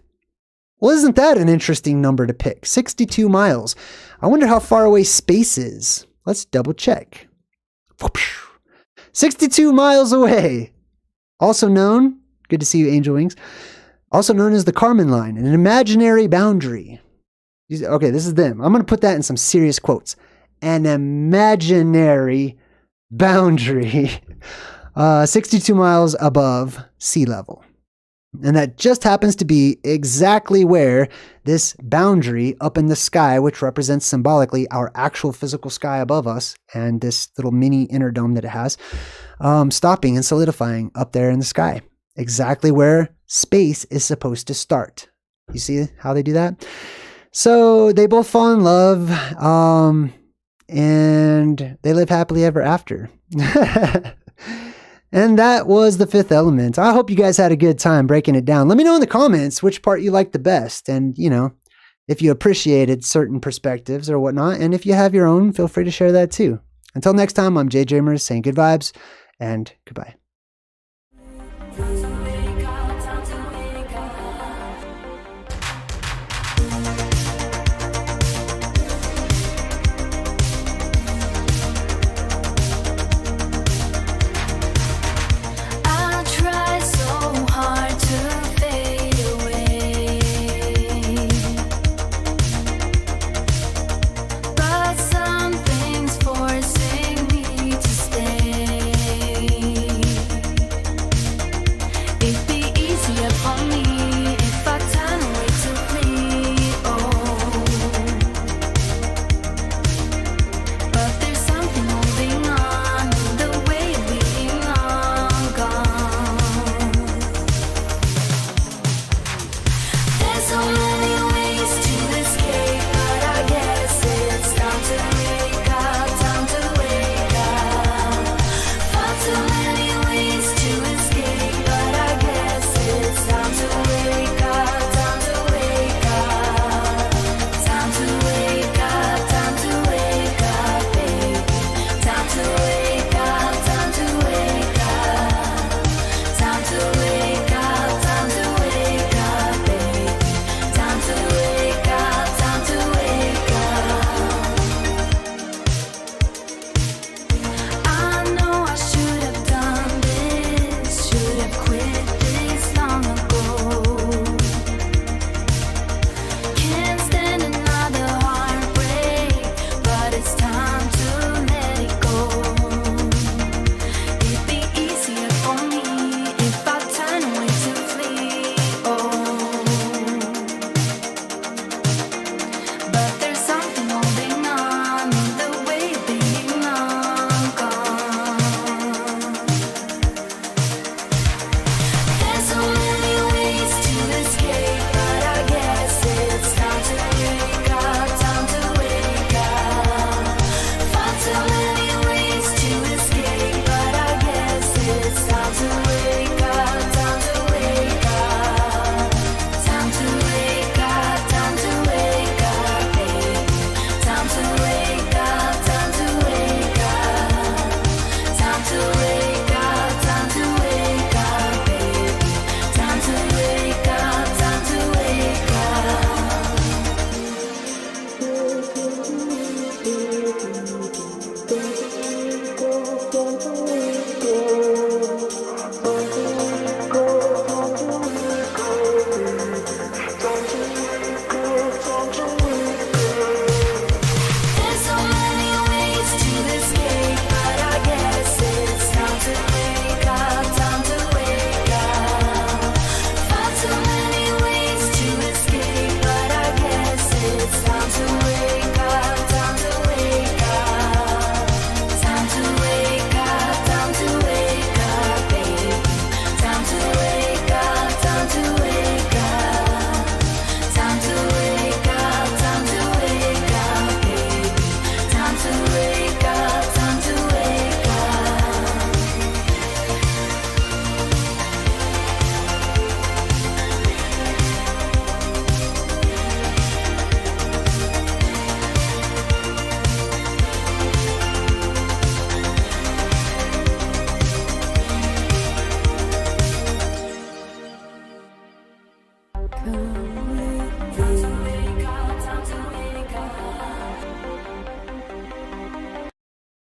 Well, isn't that an interesting number to pick? 62 miles. I wonder how far away space is. Let's double check. 62 miles away. Also known, good to see you, Angel Wings, also known as the Kármán line, an imaginary boundary. Okay, this is them. I'm going to put that in some serious quotes. An imaginary boundary. 62 miles above sea level. And that just happens to be exactly where this boundary up in the sky, which represents symbolically our actual physical sky above us, and this little mini inner dome that it has, stopping and solidifying up there in the sky. Exactly where space is supposed to start. You see how they do that? So they both fall in love, and they live happily ever after. And that was the fifth element. I hope you guys had a good time breaking it down. Let me know in the comments which part you liked the best. And, if you appreciated certain perspectives or whatnot. And if you have your own, feel free to share that too. Until next time, I'm JayDreamerZ saying good vibes and goodbye.